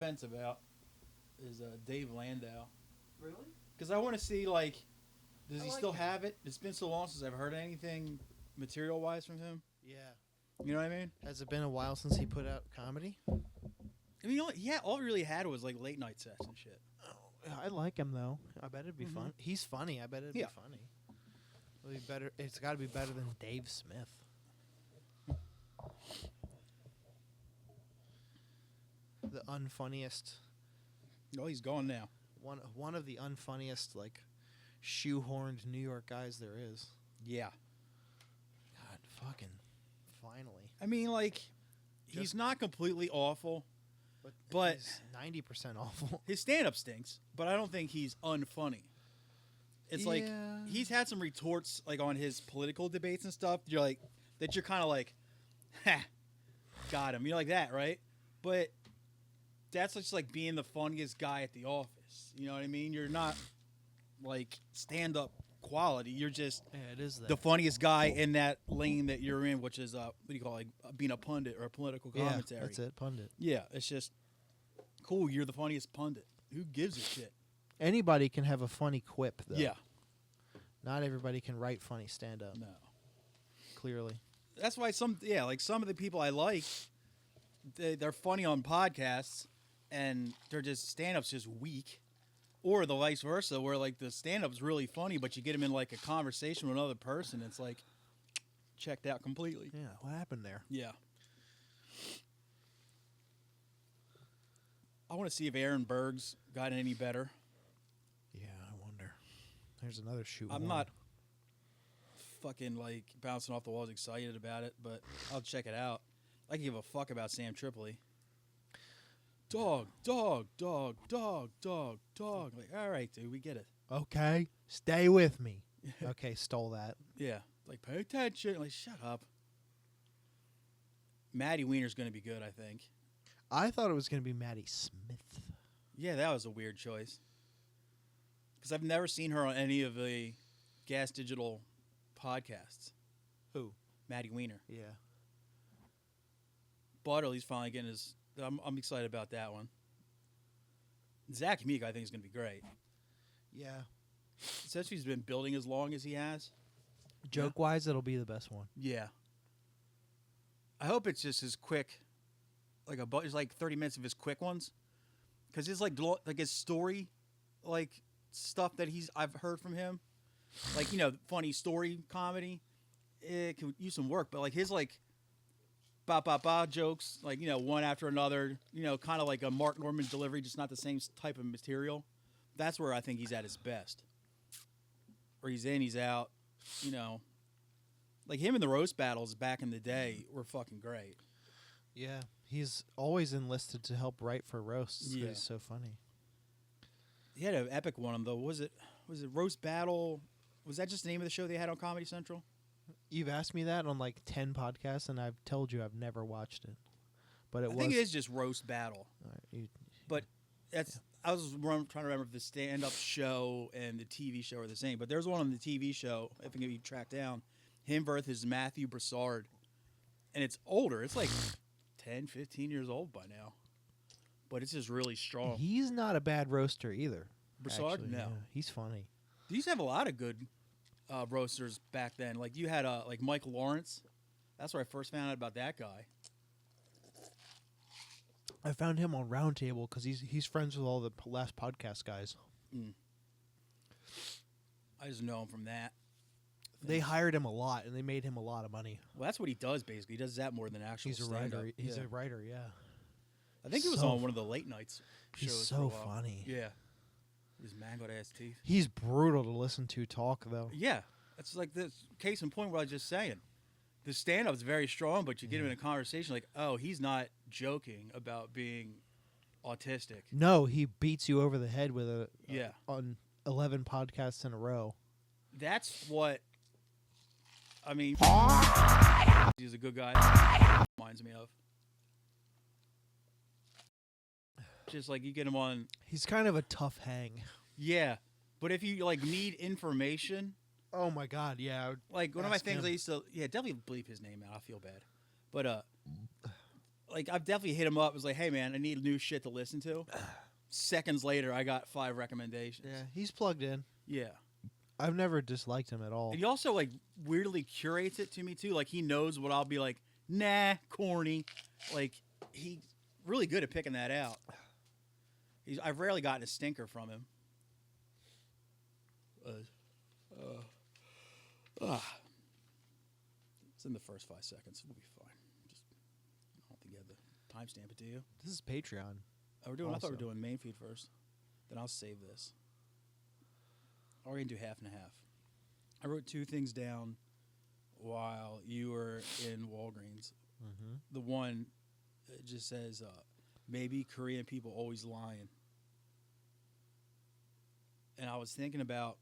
fence about is Dave Landau. Really? Because I want to see, like, does I he like still him. have it? It's been so long since I've heard anything material-wise from him. Yeah. You know what I mean? Has it been a while since he put out comedy? I mean, yeah, all he really had was, like, late-night sets and shit. Oh, I like him, though. I bet it'd be fun. He's funny. I bet it'd Yeah. be funny. It'll be better. It's got to be better than Dave Smith. The unfunniest. Oh, he's gone now. One of the unfunniest, like, shoehorned New York guys there is. Yeah. God, fucking finally. I mean, like, he's not completely awful. But he's 90% awful. His stand-up stinks, but I don't think he's unfunny. It's like he's had some retorts like on his political debates and stuff. You're like that. You're kind of like, ha, got him. You're like that, right? But that's just like being the funniest guy at the office. You know what I mean? You're not like stand-up quality. You're just it is the funniest guy in that lane that you're in, which is what do you call it? Like being a pundit or a political commentary. Yeah, that's it, pundit. Yeah, it's just cool. You're the funniest pundit. Who gives a shit? Anybody can have a funny quip, though. Yeah. Not everybody can write funny stand-up. No. Clearly. That's why some of the people I like, they're funny on podcasts, and they're just stand-up's just weak. Or the vice versa, where like the stand-up's really funny, but you get them in like a conversation with another person, it's like checked out completely. Yeah, what happened there? Yeah. I want to see if Aaron Berg's got any better. Yeah, I wonder. There's another shoot. I'm not fucking like bouncing off the walls excited about it, but I'll check it out. I can give a fuck about Sam Tripoli. Dog. Like, all right, dude, we get it. Okay, stay with me. Okay, stole that. Yeah, like pay attention. Like, shut up. Maddie Wiener's going to be good, I think. I thought it was going to be Maddie Smith. Yeah, that was a weird choice. Because I've never seen her on any of the Gas Digital podcasts. Who? Maddie Wiener. Yeah. Butterly's finally getting his... I'm excited about that one. Zach Meek, I think, is going to be great. Yeah. Since he's been building as long as he has. Joke-wise, it'll be the best one. Yeah. I hope it's just his quick... it's like 30 minutes of his quick ones. Because it's like his story... like... stuff that I've heard from him, like, funny story comedy, it could use some work, but like his like ba jokes, like, one after another, kind of like a Mark Norman delivery, just not the same type of material. That's where I think he's at his best. Where he's in, he's out, like him in the roast battles back in the day were fucking great. Yeah, he's always enlisted to help write for roasts. Yeah, he's so funny. He had an epic one, though. Was it Roast Battle? Was that just the name of the show they had on Comedy Central? You've asked me that on like 10 podcasts, and I've told you I've never watched it. But I think it is just Roast Battle. But that's I was trying to remember if the stand-up show and the TV show are the same. But there's one on the TV show, if I can get you tracked down. Him versus Matthew Broussard. And it's older. It's like 10, 15 years old by now. But it's just really strong. He's not a bad roaster either. Broussard? Actually, no. Yeah, he's funny. They used to have a lot of good roasters back then. Like, you had like Mike Lawrence. That's where I first found out about that guy. I found him on Roundtable because he's friends with all the last podcast guys. Mm. I just know him from that. They hired him a lot, and they made him a lot of money. Well, that's what he does, basically. He does that more than actual He's a writer. He's a writer, yeah. I think he was on one of the late nights shows. He's so funny. Yeah. His mangled ass teeth. He's brutal to listen to talk, though. Yeah. That's like the case in point what I was just saying. The stand-up is very strong, but you get him in a conversation like, oh, he's not joking about being autistic. No, he beats you over the head with on 11 podcasts in a row. That's what, I mean, he's a good guy. Reminds me of. Just like you get him on. He's kind of a tough hang. Yeah. But if you like need information. Oh my God, yeah. Like one of my things I used to, definitely bleep his name out. I feel bad. But like I've definitely hit him up. It was like, hey man, I need new shit to listen to. Seconds later, I got 5 recommendations. Yeah, he's plugged in. Yeah. I've never disliked him at all. And he also like weirdly curates it to me too. Like he knows what I'll be like, nah, corny. Like he's really good at picking that out. I've rarely gotten a stinker from him. It's in the first 5 seconds. We'll be fine. Just, I don't think you have the timestamp it, do you? This is Patreon. Oh, we're doing. I thought we Also. were doing main feed first. Then I'll save this. Or we can do half and half. I wrote 2 things down while you were in Walgreens. Mm-hmm. The one it just says, maybe Korean people always lying. And I was thinking about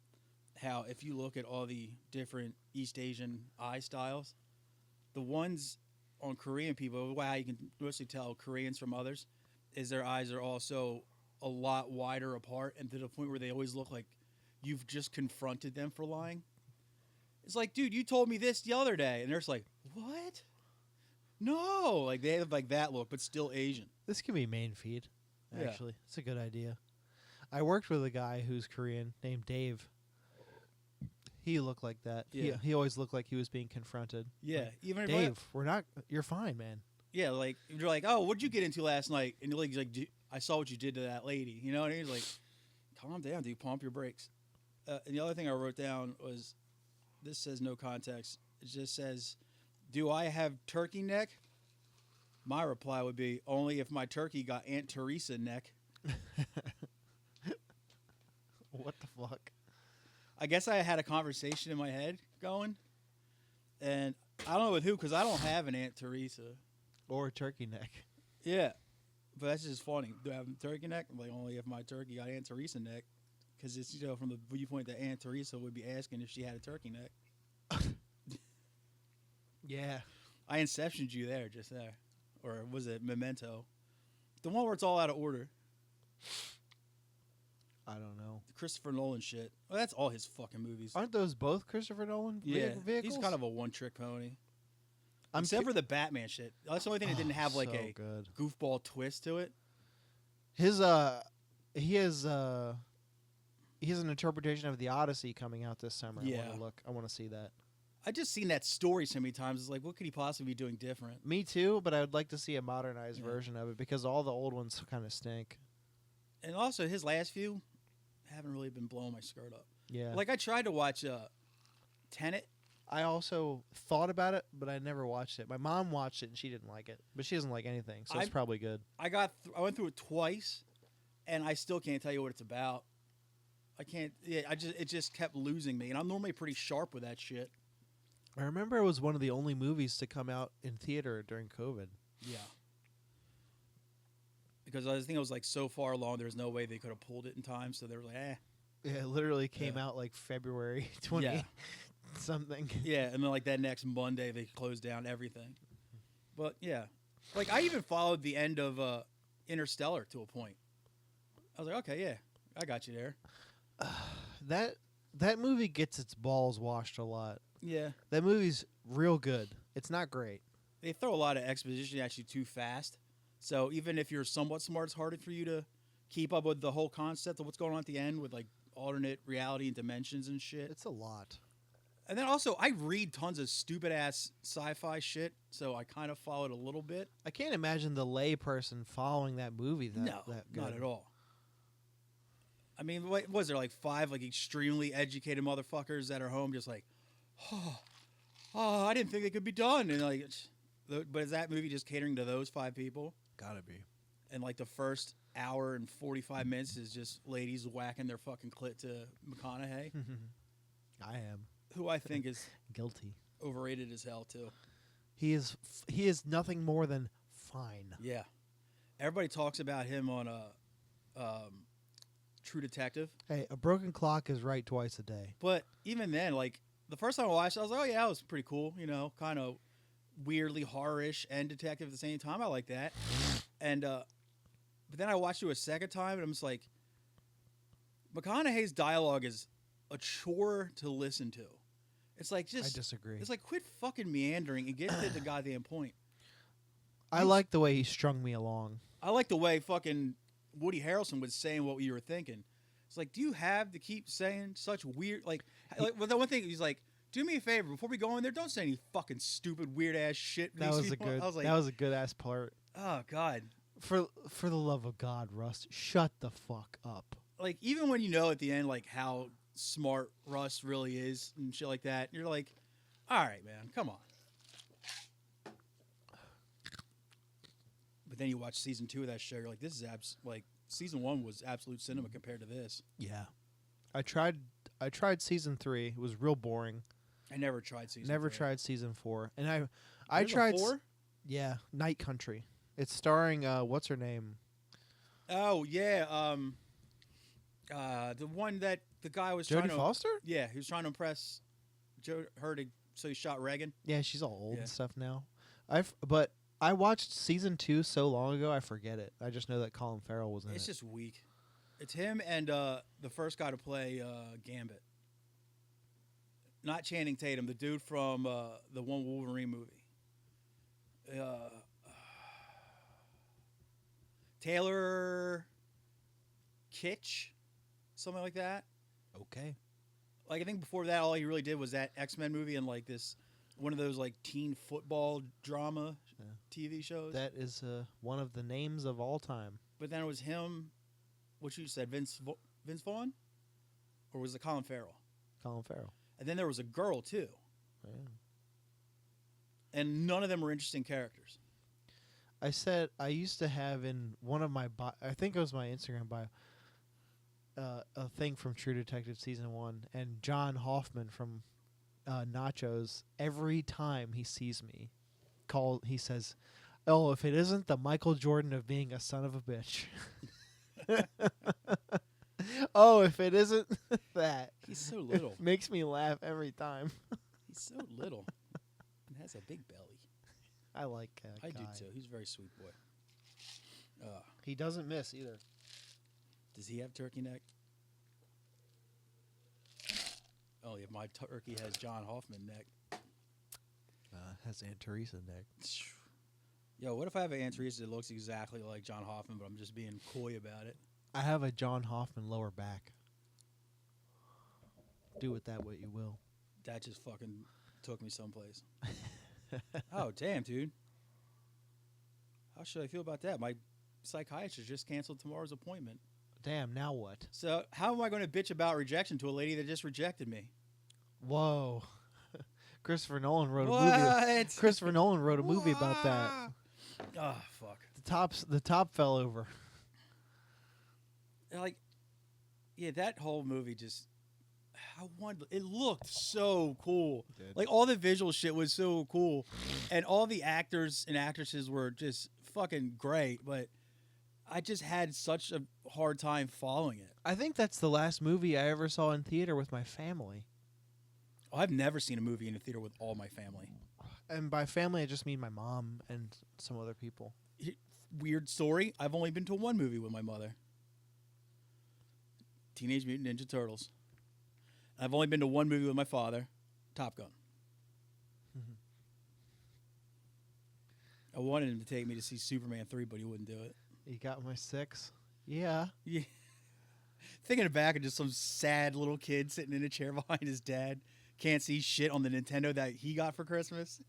how if you look at all the different East Asian eye styles, the ones on Korean people, wow, you can mostly tell Koreans from others, is their eyes are also a lot wider apart and to the point where they always look like you've just confronted them for lying. It's like, dude, you told me this the other day. And they're just like, what? No. Like, they have like that look, but still Asian. This can be main feed, Yeah. actually. It's a good idea. I worked with a guy who's Korean named Dave. He looked like that. Yeah. He always looked like he was being confronted. Yeah. Like, Even if Dave, we're not. You're fine, man. yeah, like, you're like, oh, what'd you get into last night? And you're like, I saw what you did to that lady. You know, and he's like, calm down, dude. Pump your brakes. And the other thing I wrote down was, this says no context. It just says, do I have turkey neck? My reply would be, only if my turkey got Aunt Teresa neck. What the fuck? I guess I had a conversation in my head going, and I don't know with who, because I don't have an Aunt Teresa. Or a turkey neck. Yeah, but that's just funny. Do I have a turkey neck? I'm like, only if my turkey got Aunt Teresa neck, because it's, you know, from the viewpoint that Aunt Teresa would be asking if she had a turkey neck. Yeah. I inceptioned you there, just there. Or was it Memento? The one where it's all out of order. I don't know. The Christopher Nolan shit. Well, that's all his fucking movies. Aren't those both Christopher Nolan vehicles? He's kind of a one-trick pony. I'm Except for the Batman shit. That's the only thing that didn't have like so a good. goofball twist to it. His he has an interpretation of the Odyssey coming out this summer. Yeah. I want to see that. I just seen that story so many times. It's like, what could he possibly be doing different? Me too, but I would like to see a modernized Yeah. version of it because all the old ones kind of stink. And also, his last few haven't really been blowing my skirt up. Yeah. Like, I tried to watch Tenet. I also thought about it, but I never watched it. My mom watched it and she didn't like it, but she doesn't like anything, so it's probably good. I went through it twice, and I still can't tell you what it's about. I can't. Yeah, it just kept losing me, and I'm normally pretty sharp with that shit. I remember it was one of the only movies to come out in theater during COVID. Yeah. Because I think it was like so far along, there's no way they could have pulled it in time. So they were like, eh. Yeah, it literally came Yeah. out like February 20 Yeah. something. Yeah, and then like that next Monday, they closed down everything. But yeah, like I even followed the end of Interstellar to a point. I was like, okay, yeah, I got you there. That movie gets its balls washed a lot. Yeah, That movie's real good. It's not great. they throw a lot of exposition actually too fast. So even if you're somewhat smart, it's harder for you to keep up with the whole concept of what's going on at the end with like alternate reality and dimensions and shit. It's a lot. And then also, I read tons of stupid ass sci-fi shit, so I kind of followed a little bit. I can't imagine the lay person following that movie that good. Not at all. I mean, what was there like 5 like extremely educated motherfuckers that are home just like, oh, I didn't think it could be done, and like, but is that movie just catering to those 5 people? Gotta be. And like the first hour and 45 minutes is just ladies whacking their fucking clit to McConaughey, I am who I think is guilty. overrated as hell too. He is nothing more than fine. Yeah, everybody talks about him on True Detective. Hey, a broken clock is right twice a day. But even then, like, the first time I watched it, I was like, oh, yeah, that was pretty cool. You know, kind of weirdly horror-ish and detective at the same time. I like that. And, but then I watched it a second time, and I'm just like, McConaughey's dialogue is a chore to listen to. It's like, just... I disagree. It's like, quit fucking meandering and get to the goddamn point. I like the way he strung me along. I like the way fucking Woody Harrelson was saying what you were thinking. It's like, do you have to keep saying such weird well, the one thing he's like, do me a favor before we go in there, don't say any fucking stupid weird ass shit. That was a good ass part. Oh God. For the love of God, Russ, shut the fuck up. Like, even when you know at the end like how smart Russ really is and shit like that, you're like, all right, man, come on. But then you watch season 2 of that show, you're like, this is season 1 was absolute cinema compared to this. Yeah. I tried season 3. It was real boring. I never tried season. Never 3. tried season 4, and I tried 4. Yeah, Night Country. It's starring what's her name? Oh yeah, the one that the guy was Jodie trying to. Foster? Yeah, he was trying to impress so he shot Reagan. Yeah, she's all old and stuff now. But I watched season 2 so long ago, I forget it. I just know that Colin Farrell was in it. It's just weak. It's him and the first guy to play Gambit. Not Channing Tatum, the dude from the one Wolverine movie. Taylor Kitsch, something like that. Okay. Like, I think before that, all he really did was that X-Men movie and like one of those like teen football drama TV shows. That is one of the names of all time. But then it was him. What you said, Vince Vaughn, or was it Colin Farrell? Colin Farrell. And then there was a girl too. Yeah. And none of them were interesting characters. I said I used to have in one of my I think it was my Instagram bio, a thing from True Detective season 1, and John Hoffman from Nachos. Every time he sees me, he says, "Oh, if it isn't the Michael Jordan of being a son of a bitch." Oh, if it isn't that. He's so little. It makes me laugh every time. He's so little and has a big belly. I like I Kai. do too. He's a very sweet boy. He doesn't miss either. Does he have turkey neck? Oh, yeah, my turkey has John Hoffman neck. Has Aunt Teresa neck. Yo, what if I have an Aunt Teresa that looks exactly like John Hoffman, but I'm just being coy about it? I have a John Hoffman lower back. Do with that what you will. That just fucking took me someplace. Oh, damn, dude. How should I feel about that? My psychiatrist just canceled tomorrow's appointment. Damn, now what? So how am I going to bitch about rejection to a lady that just rejected me? Whoa. Christopher Nolan wrote What? a movie. Christopher Nolan wrote a movie about that. Oh, fuck. The top fell over. Like, yeah, that whole movie just... it looked so cool. Like, all the visual shit was so cool. And all the actors and actresses were just fucking great. But I just had such a hard time following it. I think that's the last movie I ever saw in theater with my family. Oh, I've never seen a movie in a theater with all my family. And by family, I just mean my mom and some other people. Weird story. I've only been to one movie with my mother. Teenage Mutant Ninja Turtles. I've only been to one movie with my father, Top Gun. I wanted him to take me to see Superman 3, but he wouldn't do it. You got my 6? Yeah. Yeah. Thinking back of just some sad little kid sitting in a chair behind his dad. Can't see shit on the Nintendo that he got for Christmas.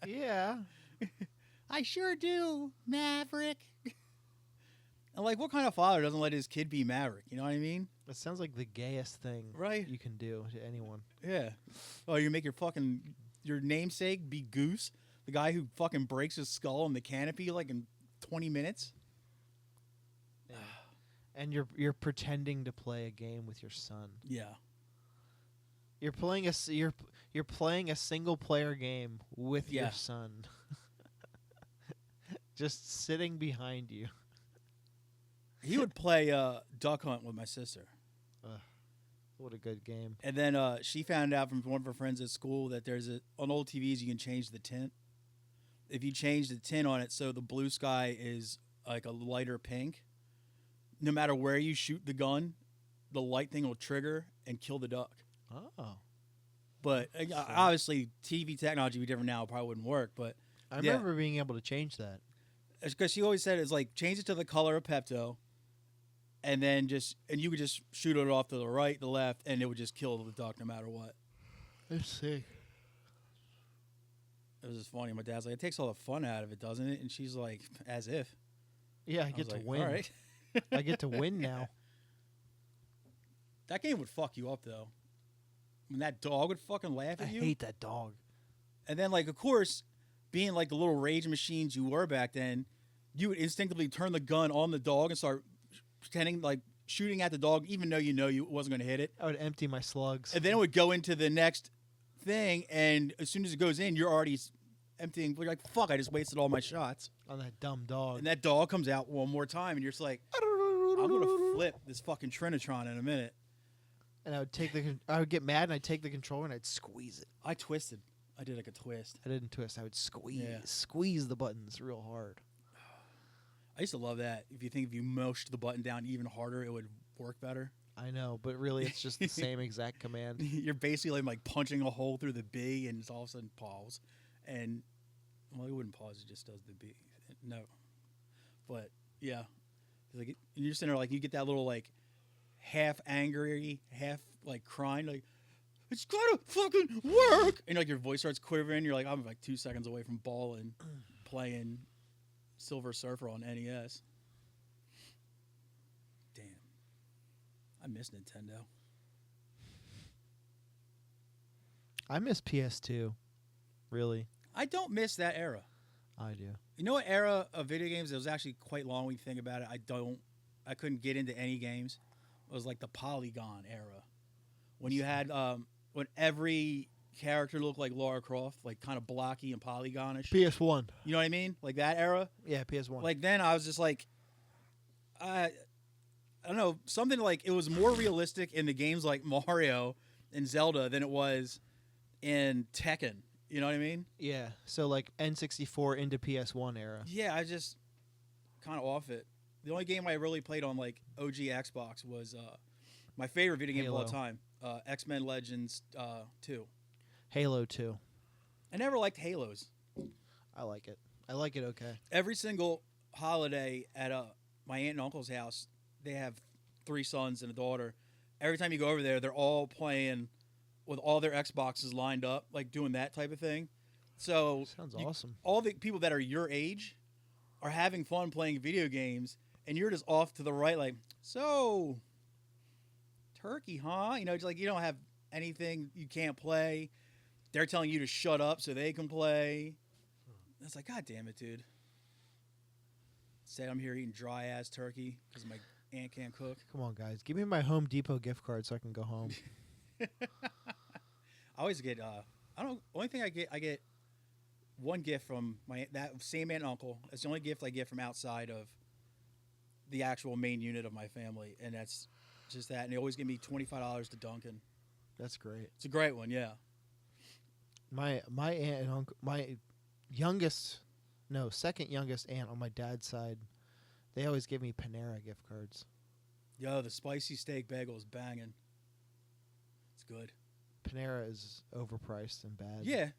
Yeah. I sure do, Maverick. And like, what kind of father doesn't let his kid be Maverick? You know what I mean? It sounds like the gayest thing you can do to anyone. Yeah. Oh, you make your namesake be Goose, the guy who fucking breaks his skull on the canopy like in 20 minutes. Yeah. And you're pretending to play a game with your son. Yeah. You're playing you're playing a single player game with your son. Just sitting behind you. He would play Duck Hunt with my sister. What a good game. And then she found out from one of her friends at school that there's on old TVs you can change the tint. If you change the tint on it so the blue sky is like a lighter pink, no matter where you shoot the gun, the light thing will trigger and kill the duck. Oh. But obviously TV technology would be different now. It probably wouldn't work. But I remember being able to change that. because she always said it's like change it to the color of Pepto, and then you could just shoot it off to the right, the left, and it would just kill the duck no matter what. Let's see. It was just funny. My dad's like, it takes all the fun out of it, doesn't it? And she's like, as if. Yeah, I I get was to like, win. All right. I get to win now. That game would fuck you up though. When that dog would fucking laugh I at you. hate that dog. And then, like, of course, being like the little rage machines you were back then, you would instinctively turn the gun on the dog and start pretending like shooting at the dog, even though you wasn't going to hit it. I would empty my slugs. And then it would go into the next thing, and as soon as it goes in, you're already emptying. You're like, fuck, I just wasted all my shots. On that dumb dog. And that dog comes out one more time, and you're just like, I'm going to flip this fucking Trinitron in a minute. And I would get mad, and I'd take the controller, and I'd squeeze it. I twisted. I did like a twist. I didn't twist. I would Yeah. squeeze the buttons real hard. I used to love that. If you mushed the button down even harder, it would work better. I know, but really, it's just the same exact command. You're basically like punching a hole through the B, and it's all of a sudden pause. And, well, it wouldn't pause. It just does the B. No. But, yeah. Like, you're sitting there, like, you get that little, like, half angry, half, like, crying, like, it's gotta fucking work! And, like, your voice starts quivering. You're like, I'm, like, 2 seconds away from balling, playing Silver Surfer on NES. Damn. I miss Nintendo. I miss PS2. Really, I don't miss that era. I do. You know what era of video games? It was actually quite long when you think about it. I couldn't get into any games. It was like the Polygon era. When you had, when every character looked like Lara Croft, like kind of blocky and polygonish. PS1. You know what I mean? Like that era? Yeah, PS1. Like then I was just like, I don't know, something like it was more realistic in the games like Mario and Zelda than it was in Tekken. You know what I mean? Yeah, so like N64 into PS1 era. Yeah, I just kind of off it. The only game I really played on like OG Xbox was my favorite video game of all Halo. time, X-Men Legends 2. Halo 2. I never liked Halos. I like it. I like it okay. Every single holiday at my aunt and uncle's house, they have 3 sons and a daughter. Every time you go over there, they're all playing with all their Xboxes lined up, like doing that type of thing. So Sounds awesome. all the people that are your age are having fun playing video games, and you're just off to the right, like, so turkey, huh? You know, it's like you don't have anything you can't play. They're telling you to shut up so they can play. It's like, God damn it, dude. Say I'm here eating dry ass turkey because my aunt can't cook. Come on, guys. Give me my Home Depot gift card so I can go home. I always get I don't. Only thing I get one gift from that same aunt and uncle. It's the only gift I get from outside of the actual main unit of my family, and that's just that. And they always give me $25 to Dunkin'. That's great. It's a great one, yeah. My aunt and uncle, my second youngest aunt on my dad's side, they always give me Panera gift cards. Yo, the spicy steak bagel is banging. It's good. Panera is overpriced and bad. Yeah,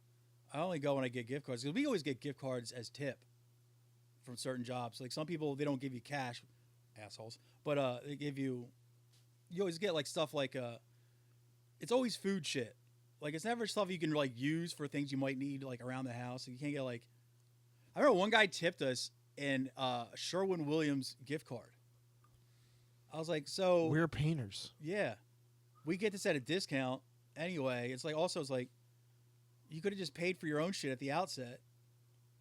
I only go when I get gift cards. 'Cause we always get gift cards as tip from certain jobs. Like some people, they don't give you cash, assholes. But they give you. You always get like stuff like it's always food shit. Like it's never stuff you can like use for things you might need like around the house. You can't get like. I remember one guy tipped us in Sherwin-Williams gift card. I was like, so We're painters. yeah, we get this at a discount anyway. It's like also it's like you could have just paid for your own shit at the outset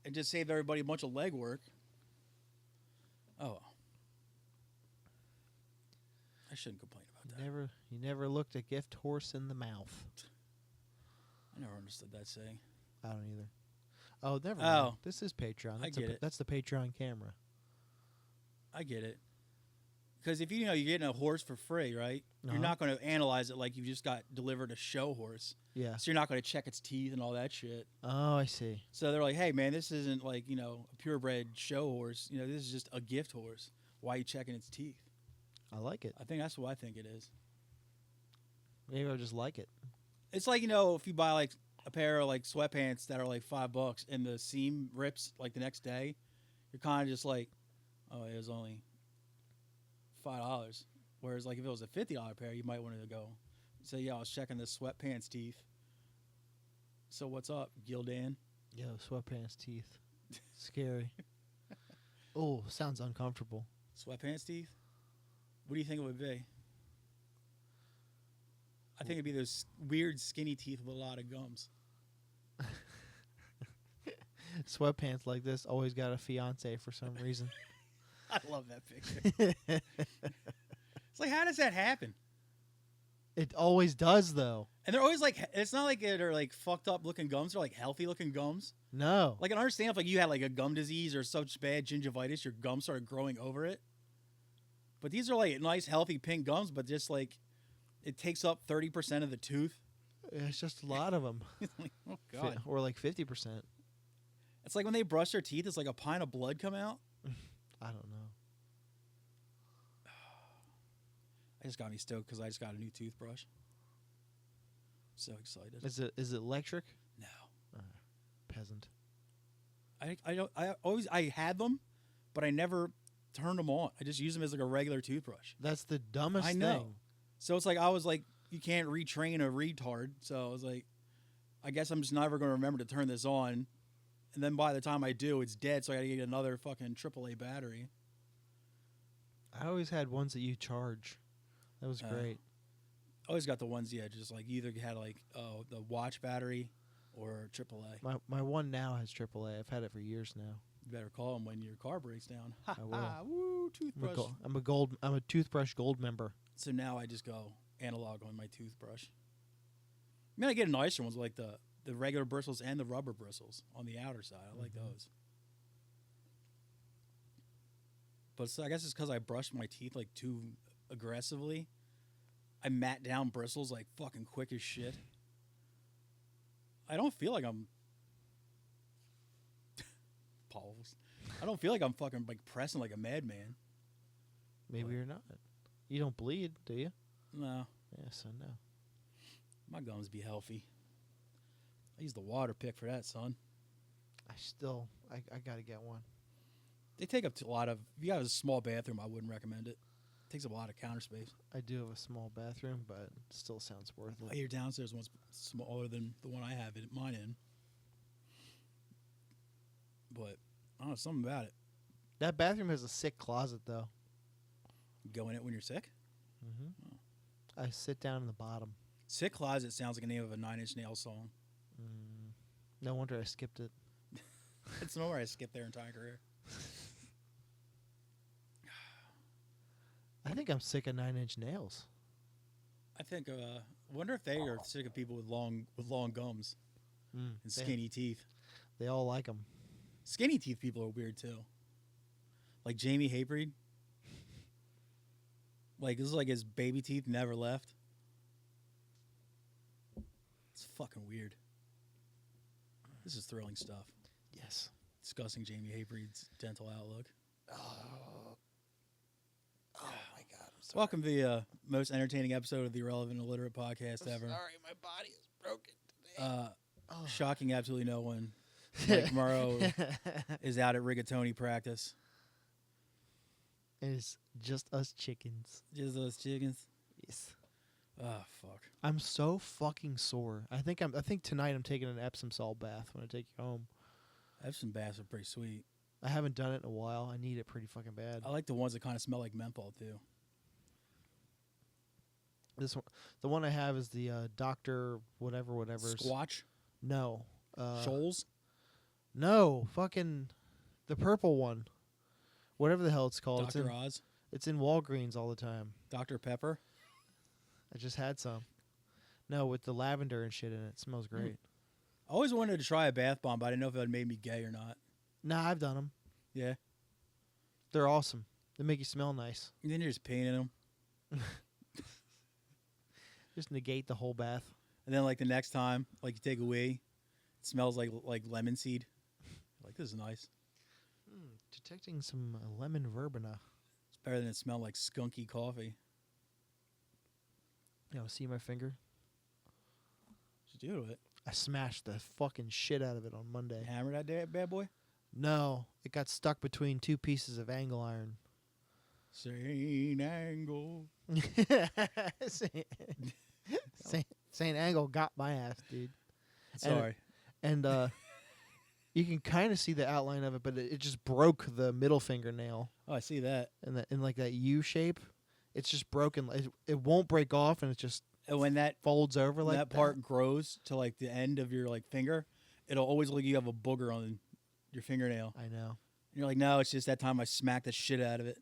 and just saved everybody a bunch of legwork. Oh, I shouldn't complain about that. You never looked a gift horse in the mouth. I never understood that saying. I don't either. Oh, never Oh. mind. This is Patreon. I get it. That's the Patreon camera. I get it. Because if you're getting a horse for free, right? Uh-huh. You're not going to analyze it like you just got delivered a show horse. Yeah. So you're not going to check its teeth and all that shit. Oh, I see. So they're like, hey, man, this isn't like, a purebred show horse. This is just a gift horse. Why are you checking its teeth? I like it. I think that's what I think it is. Maybe I just like it. It's like, if you buy like a pair of like sweatpants that are like $5 and the seam rips like the next day, you're kind of just like, oh, it was only $5. Whereas like if it was a $50 pair, you might want to go say, yeah, I was checking this sweatpants teeth. So what's up, Gildan? Yo, sweatpants teeth. Scary. Oh, sounds uncomfortable. Sweatpants teeth? What do you think it would be? I think it'd be those weird skinny teeth with a lot of gums. Sweatpants like this always got a fiance for some reason. I love that picture. It's like, how does that happen? It always does, though. And they're always like, it's not like they're like fucked up looking gums. They're like healthy looking gums. No. Like, I understand if like you had like a gum disease or such bad gingivitis, your gums started growing over it. But these are like nice, healthy pink gums, but just like it takes up 30% of the tooth. It's just a lot of them. Like, oh, God. Or like 50%. It's like when they brush their teeth, it's like a pint of blood come out. I don't know. I just got me stoked because I just got a new toothbrush. So excited. Is it electric? No. Peasant. I had them, but I never turned them on. I just use them as like a regular toothbrush. That's the dumbest I know. thing. So it's like I was like, you can't retrain a retard. So I was like, I guess I'm just never going to remember to turn this on. And then by the time I do, it's dead. So I got to get another fucking AAA battery. I always had ones that you charge. That was great. I always got the ones, yeah, just like either had like the watch battery or AAA. My one now has AAA. I've had it for years now. You better call them when your car breaks down. I will. Woo, toothbrush. I'm a toothbrush gold member. So now I just go analog on my toothbrush. I mean, I get nicer ones like the regular bristles and the rubber bristles on the outer side. I like those. But so I guess it's because I brushed my teeth like too aggressively. I mat down bristles like fucking quick as shit. I don't feel like I'm Paul's. I don't feel like I'm fucking like pressing like a madman. Maybe you're not. You don't bleed, do you? No. Yeah, so no. My gums be healthy. I use the water pick for that, son. I gotta get one. They take up a lot of. If you have a small bathroom, I wouldn't recommend it. It takes up a lot of counter space. I do have a small bathroom, but it still sounds worth it. Your downstairs one's smaller than the one I have mine in. But I don't know, something about it. That bathroom has a sick closet, though. You go in it when you're sick? Mm-hmm. Oh. I sit down in the bottom. Sick closet sounds like a name of a Nine Inch Nails song. No wonder I skipped it. It's nowhere I skipped their entire career. I think I'm sick of 9 Inch Nails. I think. Wonder if they are sick of people with long gums and skinny teeth. They all like them. Skinny teeth people are weird too. Like Jamie Haybreed. Like this is like his baby teeth never left. It's fucking weird. This is thrilling stuff. Yes. Discussing Jamie Haybreed's dental outlook. Oh my God! I'm sorry. Welcome to the most entertaining episode of the Irrelevant Illiterate podcast ever. Sorry, my body is broken today. Shocking absolutely no one. Mike Morrow is out at rigatoni practice. It's just us chickens. Just those chickens. Yes. Oh fuck. I'm so fucking sore. I think tonight I'm taking an Epsom salt bath when I take you home. Epsom baths are pretty sweet. I haven't done it in a while. I need it pretty fucking bad. I like the ones that kind of smell like menthol too. This one, the one I have is the Dr. whatever. Squatch? No. Shoals? No, fucking the purple one. Whatever the hell it's called. Dr. Oz? It's in Walgreens all the time. Dr. Pepper? I just had some. No, with the lavender and shit in it. It smells great. I always wanted to try a bath bomb, but I didn't know if it would made me gay or not. Nah, I've done them. Yeah? They're awesome. They make you smell nice. And then you're just peeing in them. Just negate the whole bath. And then like the next time, like you take a wee, it smells like lemon seed. Like, this is nice. Detecting some lemon verbena. It's better than it smelled like skunky coffee. You know, see my finger? What'd you do to it? I smashed the fucking shit out of it on Monday. Hammer that bad boy? No, it got stuck between two pieces of angle iron. Saint Angle. Saint Angle got my ass, dude. Sorry. And you can kind of see the outline of it, but it just broke the middle fingernail. Oh, I see that. In like that U shape. It's just broken. It won't break off, and it just And when that folds over like that part grows to like the end of your like finger, it'll always look like you have a booger on your fingernail. I know. And you're like, no, it's just that time I smacked the shit out of it.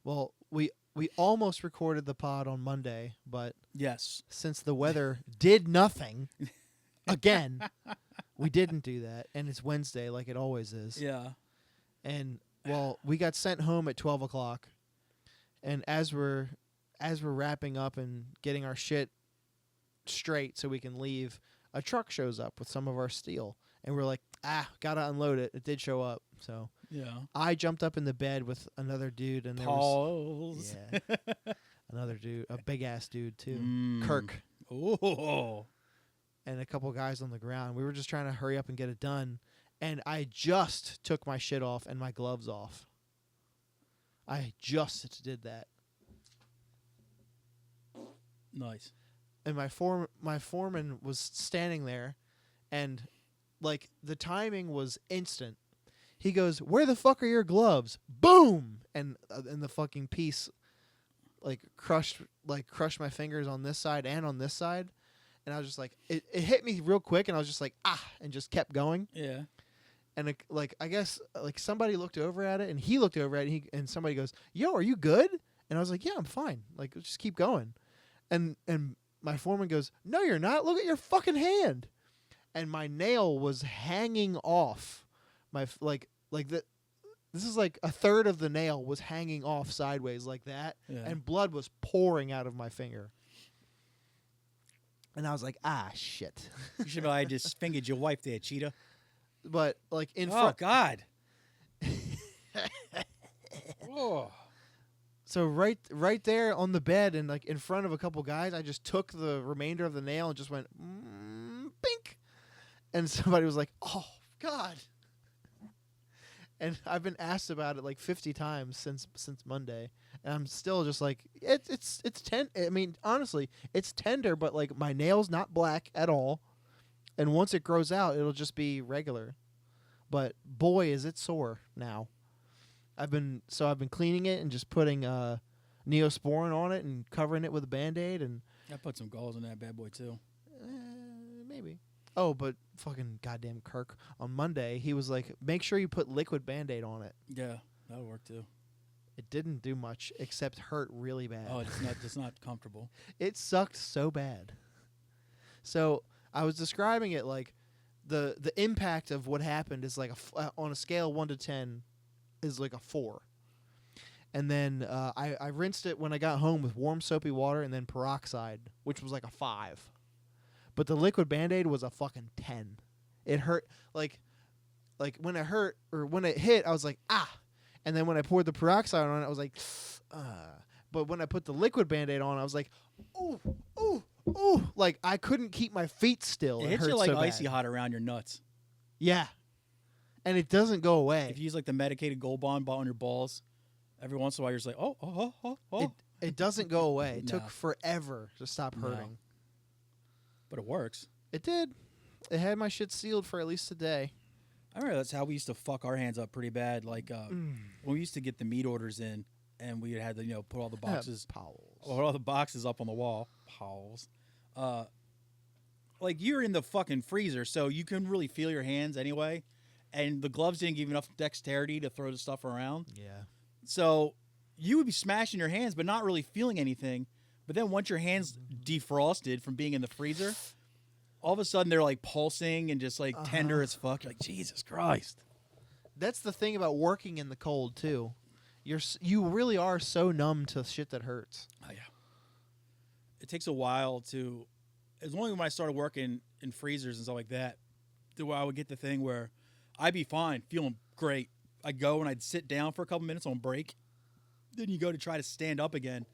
Well, we almost recorded the pod on Monday, but Yes. since the weather did nothing again, we didn't do that, and it's Wednesday like it always is. Yeah. And well, we got sent home at 12 o'clock, and as we're wrapping up and getting our shit straight so we can leave, a truck shows up with some of our steel, and we're like, gotta unload it. It did show up, so Yeah. I jumped up in the bed with another dude, and there Pause. another dude, a big ass dude too, Mm. Kirk, Oh. and a couple guys on the ground. We were just trying to hurry up and get it done, and I just took my shit off and my gloves off. I just did that. Nice. And my foreman was standing there, and like the timing was instant. He goes, "Where the fuck are your gloves?" Boom, and the fucking piece like crushed my fingers on this side and on this side, and I was just like, it hit me real quick, and I was just like, and just kept going. Yeah. And I guess like somebody looked over at it, and he looked over at it, and somebody goes, "Yo, are you good?" And I was like, "Yeah, I'm fine. Like, just keep going." And my foreman goes, "No, you're not. Look at your fucking hand." And my nail was hanging off. This is like a third of the nail was hanging off sideways like that, Yeah. and blood was pouring out of my finger. And I was like, shit. You should have I just fingered your wife there, cheetah. But like in Oh front, God. Oh. so right there on the bed and like in front of a couple guys, I just took the remainder of the nail and just went bink, and somebody was like, "Oh God." And I've been asked about it like 50 times since Monday, and I'm still just like, it's I mean, honestly, it's tender, but like my nail's not black at all, and once it grows out, it'll just be regular. But boy, is it sore now. I've been cleaning it and just putting Neosporin on it and covering it with a Band-Aid, and I put some gauze on that bad boy too. maybe. Oh, but fucking goddamn Kirk. On Monday, he was like, make sure you put liquid Band-Aid on it. Yeah, that'll work too. It didn't do much except hurt really bad. Oh, it's not comfortable. It sucked so bad. So I was describing it like the impact of what happened is like on a scale of 1 to 10 is like a 4. And then I rinsed it when I got home with warm soapy water and then peroxide, which was like a 5. But the liquid Band-Aid was a fucking 10. It hurt like when it hurt or when it hit, I was like, and then when I poured the peroxide on it, I was like, but when I put the liquid Band-Aid on, I was like, ooh, ooh, ooh. Like I couldn't keep my feet still. It hits hurt you like so icy bad. hot around your nuts. Yeah. And it doesn't go away. If you use like the medicated Gold Bond on your balls, every once in a while you're just like, oh. It doesn't go away. It No. took forever to stop No. hurting. But it works. It did. It had my shit sealed for at least a day. I remember that's how we used to fuck our hands up pretty bad. Like when we used to get the meat orders in, and we had to put all the boxes, all the boxes up on the wall. Pawls. Like you're in the fucking freezer, so you couldn't really feel your hands anyway, and the gloves didn't give you enough dexterity to throw the stuff around. Yeah. So you would be smashing your hands, but not really feeling anything. But then once your hands defrosted from being in the freezer, all of a sudden they're like pulsing and just like tender as fuck. You're like, Jesus Christ. That's the thing about working in the cold too. You really are so numb to shit that hurts. Oh yeah. It takes a while to. It's only when I started working in freezers and stuff like that, that I would get the thing where I'd be fine, feeling great. I'd go and I'd sit down for a couple minutes on break. Then you go to try to stand up again,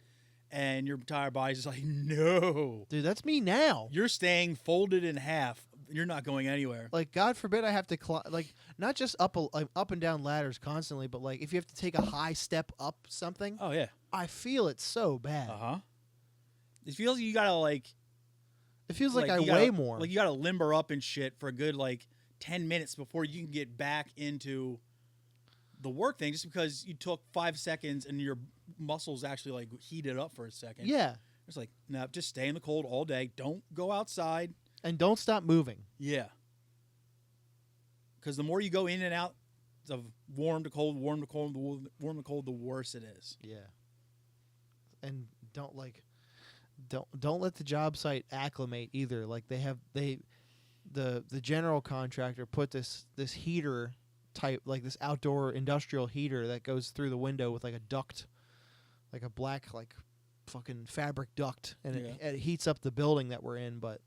and your entire body's just like, no. Dude, that's me now. You're staying folded in half You're not going anywhere. Like, God forbid I have to like not just up and down ladders constantly, but like if you have to take a high step up something, Oh yeah. I feel it so bad. It feels like you gotta like. It feels like I you weigh gotta, more. Like you gotta limber up and shit for a good like 10 minutes before you can get back into the work thing, just because you took 5 seconds and your muscles actually like heated up for a second. Yeah. It's like, no, just stay in the cold all day. Don't go outside. And don't stop moving. Yeah. Because the more you go in and out of warm to cold, warm to cold, warm to cold, the worse it is. Yeah. And don't let the job site acclimate either. Like the general contractor put this heater type, like this outdoor industrial heater that goes through the window with like a duct, like a black like fucking fabric duct, and it heats up the building that we're in, but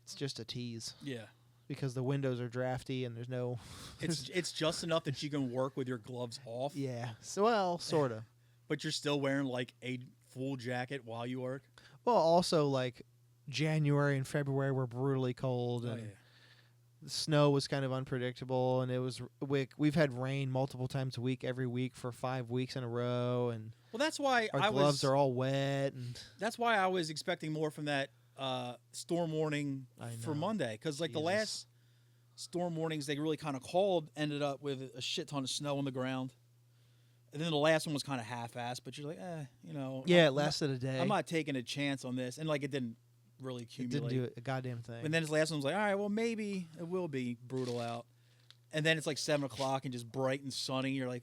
it's just a tease. Yeah. Because the windows are drafty and there's no it's just enough that you can work with your gloves off. Yeah. So, well, sort of. But you're still wearing like a full jacket while you work. Well, also like January and February were brutally cold, and the snow was kind of unpredictable, and it was we've had rain multiple times a week, every week for 5 weeks in a row, and well, that's why our gloves are all wet, and that's why I was expecting more from that storm warning for Monday, because like the last storm warnings they really kind of called ended up with a shit ton of snow on the ground. And then the last one was kind of half-assed, but you're like, you know. Yeah, it lasted a day. I'm not taking a chance on this. And, like, it didn't really accumulate. It didn't do a goddamn thing. And then his last one was like, all right, well, maybe it will be brutal out. And then it's like 7 o'clock and just bright and sunny. You're like,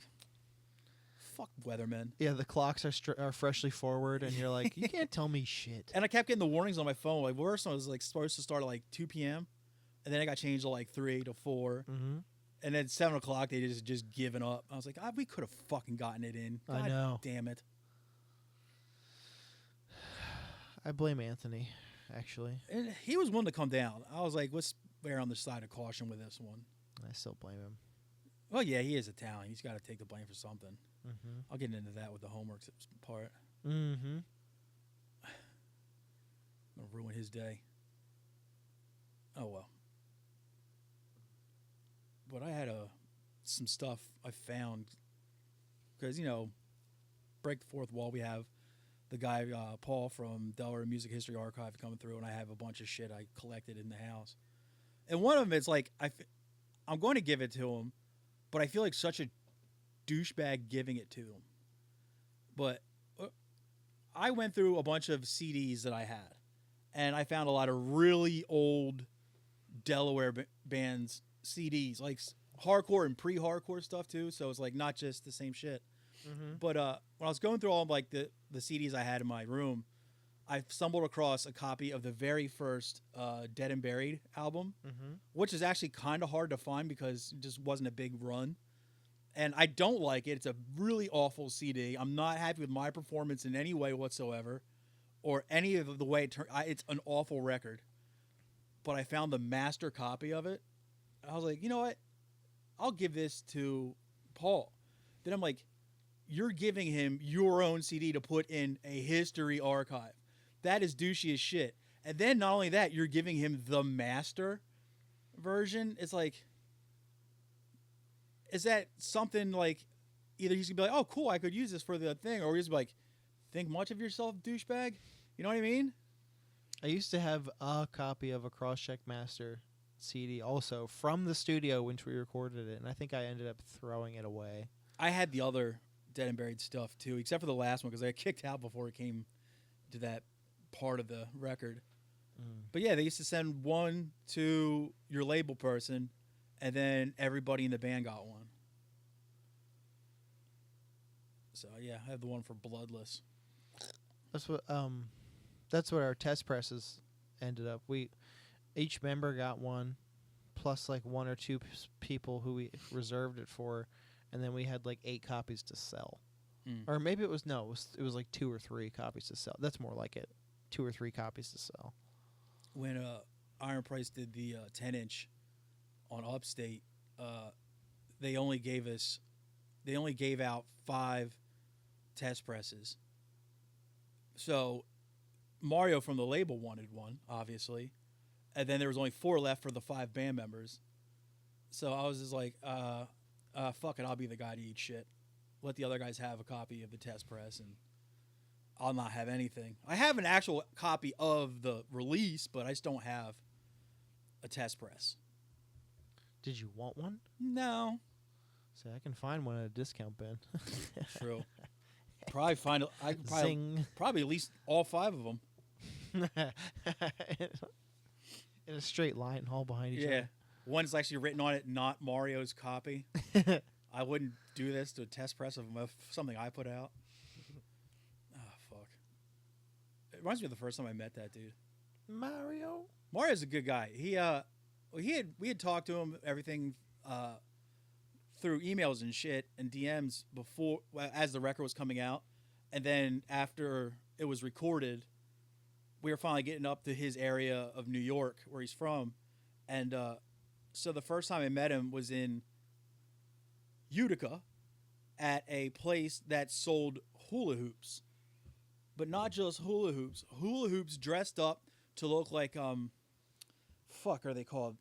fuck weathermen. Yeah, the clocks are freshly forward, and you're like, you can't tell me shit. And I kept getting the warnings on my phone. Like, worst one was like supposed to start at like 2 p.m. And then it got changed to like 3 to 4. Mm-hmm. And then 7 o'clock, they just given up. I was like, we could have fucking gotten it in. God I know. Damn it. I blame Anthony, actually. And he was one to come down. I was like, let's err on the side of caution with this one. I still blame him. Well, yeah, he is Italian. He's got to take the blame for something. Mm-hmm. I'll get into that with the homework part. Mm-hmm. I'm going to ruin his day. Oh, well. But I had some stuff I found because, you know, break the fourth wall. We have the guy, Paul from Delaware Music History Archive coming through, and I have a bunch of shit I collected in the house. And one of them, it's like, I'm going to give it to him, but I feel like such a douchebag giving it to him. But I went through a bunch of CDs that I had, and I found a lot of really old Delaware bands CDs, like hardcore and pre-hardcore stuff too. So it's like not just the same shit. Mm-hmm. But when I was going through all of like the CDs I had in my room, I stumbled across a copy of the very first Dead and Buried album, which is actually kind of hard to find because it just wasn't a big run. And I don't like it. It's a really awful CD. I'm not happy with my performance in any way whatsoever, or any of the way it turned. It's an awful record. But I found the master copy of it. I was like, you know what? I'll give this to Paul. Then I'm like, you're giving him your own CD to put in a history archive. That is douchey as shit. And then not only that, you're giving him the master version. It's like, is that something like either he's going to be like, oh, cool, I could use this for the thing, or he's like, think much of yourself, douchebag? You know what I mean? I used to have a copy of a Crosscheck Master CD also from the studio when we recorded it, and I think I ended up throwing it away. I had the other Dead and Buried stuff too, except for the last one because I got kicked out before it came to that part of the record. But yeah, they used to send one to your label person, and then everybody in the band got one. So yeah, I have the one for Bloodless. That's what our test presses ended up. Each member got one, plus like one or two people who we reserved it for, and then we had like 8 copies to sell. Or maybe it was it was like 2 or 3 copies to sell. That's more like it, 2 or 3 copies to sell. When Iron Price did the 10-inch on Upstate, they only gave out 5 test presses. So Mario from the label wanted one, obviously. and then there was only 4 left for the 5 band members. So I was just like, fuck it, I'll be the guy to eat shit. Let the other guys have a copy of the test press, and I'll not have anything. I have an actual copy of the release, but I just don't have a test press. Did you want one? No. So I can find one at a discount bin. True. Probably find. I could probably at least all 5 of them. In a straight line, all behind each other. Yeah. One's actually written on it, not Mario's copy. I wouldn't do this to a test press of something I put out. Oh, fuck. It reminds me of the first time I met that dude. Mario's a good guy. We had talked to him, everything, through emails and shit and DMs before, as the record was coming out. And then after it was recorded, we were finally getting up to his area of New York, where he's from. And so the first time I met him was in Utica at a place that sold hula hoops. But not just hula hoops dressed up to look like, fuck are they called?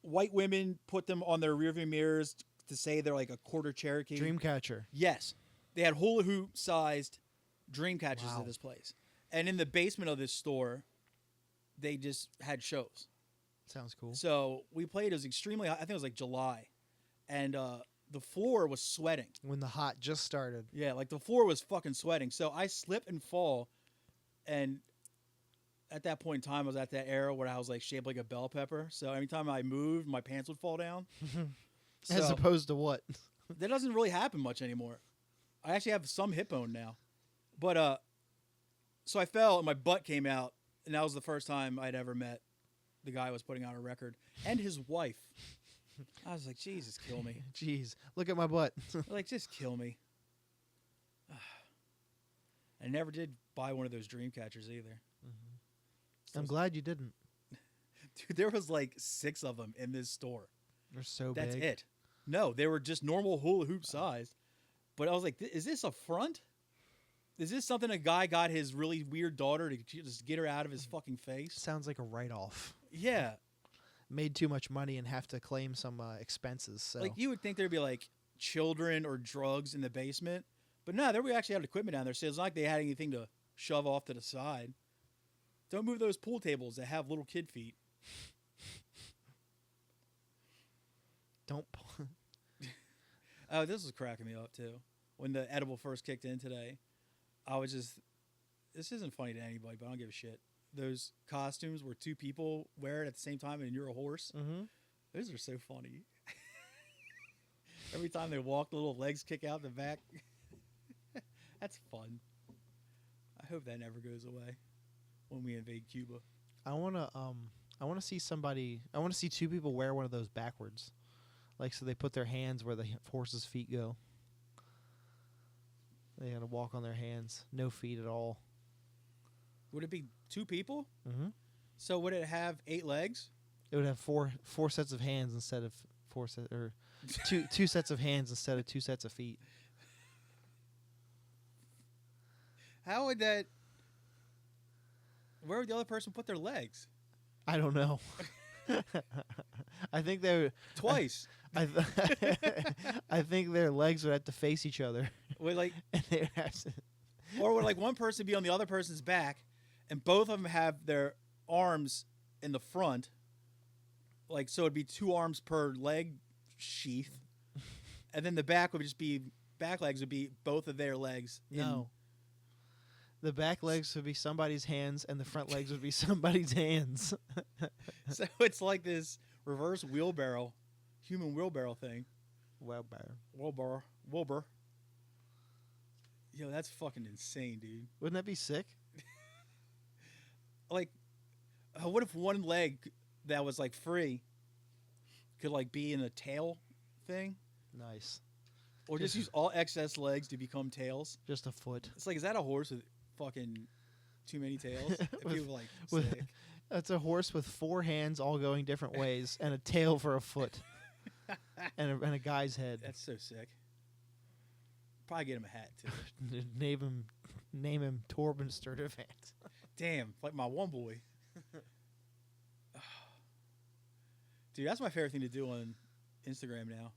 White women put them on their rearview mirrors to say they're like a quarter Cherokee. Dreamcatcher. Yes. They had hula hoop sized dream catchers Wow. at this place. And in the basement of this store, they just had shows. Sounds cool. So we played. It was extremely hot. I think it was like July. And the floor was sweating. When the hot just started. Yeah, like the floor was fucking sweating. So I slip and fall. And at that point in time, I was at that era where I was like shaped like a bell pepper. So anytime I moved, my pants would fall down. As opposed to what? That doesn't really happen much anymore. I actually have some hip bone now. But so I fell and my butt came out. And that was the first time I'd ever met the guy who was putting out a record. And his wife. I was like, Jesus, kill me. Jeez, look at my butt. Like, just kill me. I never did buy one of those dream catchers either. I'm glad you didn't. Dude, there was like 6 of them in this store. They're so That's big. it. No, they were just normal hula hoop sized. But I was like, is this a front? Is this something a guy got his really weird daughter to just get her out of his fucking face? Sounds like a write-off. Yeah. Made too much money and have to claim some expenses. So. Like, you would think there'd be like children or drugs in the basement. But no, we actually had equipment down there. So it's not like they had anything to shove off to the side. Don't move those pool tables that have little kid feet. Don't. Oh, this was cracking me up too. When the edible first kicked in today, I was just, this isn't funny to anybody, but I don't give a shit. Those costumes where 2 people wear it at the same time and you're a horse. Mm-hmm. Those are so funny. Every time they walk, the little legs kick out the back. That's fun. I hope that never goes away when we invade Cuba. I wanna see somebody. I wanna see 2 people wear one of those backwards, like so they put their hands where the horse's feet go. They gotta walk on their hands, no feet at all. Would it be 2 people? Mm-hmm. So would it have 8 legs? It would have four sets of hands instead of 4 sets, or two sets of hands instead of 2 sets of feet. How would that? Where would the other person put their legs? I don't know. I think they would Twice. I think their legs would have to face each other. Would like, And they would have to, or would like one person be on the other person's back, and both of them have their arms in the front? Like, so it'd be 2 arms per leg sheath, and then the back would just be back legs would be both of their legs. no. The back legs would be somebody's hands, and the front legs would be somebody's hands. So it's like this reverse wheelbarrow, human wheelbarrow thing. Wilbur. Yo, that's fucking insane, dude. Wouldn't that be sick? Like, what if one leg that was like free could like be in a tail thing, Nice. or just use all excess legs to become tails? Just a foot. It's like, is that a horse with fucking too many tails? If people like with- sick. That's a horse with 4 hands all going different ways and a tail for a foot and a guy's head. That's so sick. Probably get him a hat too. Name him Torben Sturdivant. Damn, like my one boy. Dude, that's my favorite thing to do on Instagram now.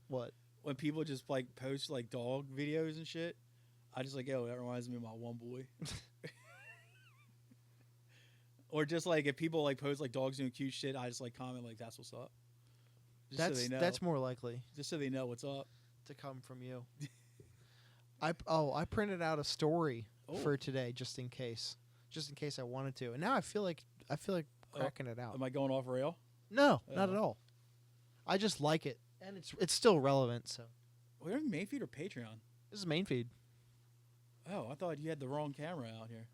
What? When people just like post like dog videos and shit, I just like, yo, that reminds me of my one boy. Or just like if people like post like dogs doing cute shit, I just like comment like that's what's up. Just so they know. That's more likely Just so they know what's up. to come from you. I printed out a story for today just in case I wanted to, and now I feel like cracking it out. Am I going off rail? No, not at all. I just like it, and it's still relevant. So We're in main feed or Patreon? this is main feed. Oh, I thought you had the wrong camera out here.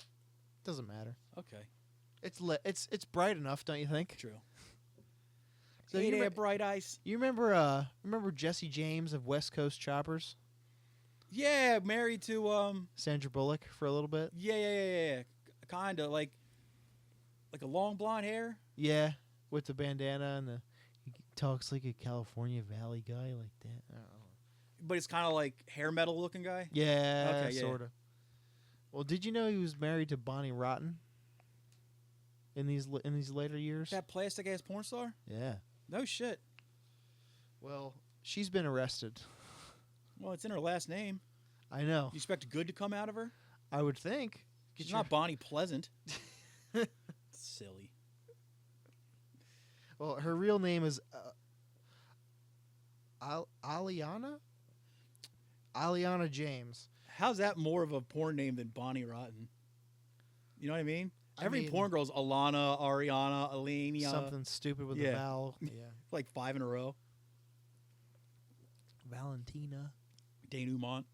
Doesn't matter. Okay, It's lit. It's bright enough, don't you think? true. So Hey you there, Bright Ice. You remember Jesse James of West Coast Choppers? Yeah, married to Sandra Bullock for a little bit. Yeah. Kind of like a long blonde hair. Yeah, with the bandana and he talks like a California Valley guy like that. I don't know. But it's kind of like hair metal looking guy. Yeah, Okay, yeah. sort of. Well, did you know he was married to Bonnie Rotten in these later years? That plastic ass porn star? Yeah. No shit. Well, she's been arrested. Well, it's in her last name. I know. You expect good to come out of her? I would think. She's not Bonnie Pleasant. Silly. Well, her real name is Aliana James. How's that more of a porn name than Bonnie Rotten? You know what I mean? Every porn girl's Alana, Ariana, Alenia. Something stupid with a vowel. Yeah. Like 5 in a row. Valentina. Denouement.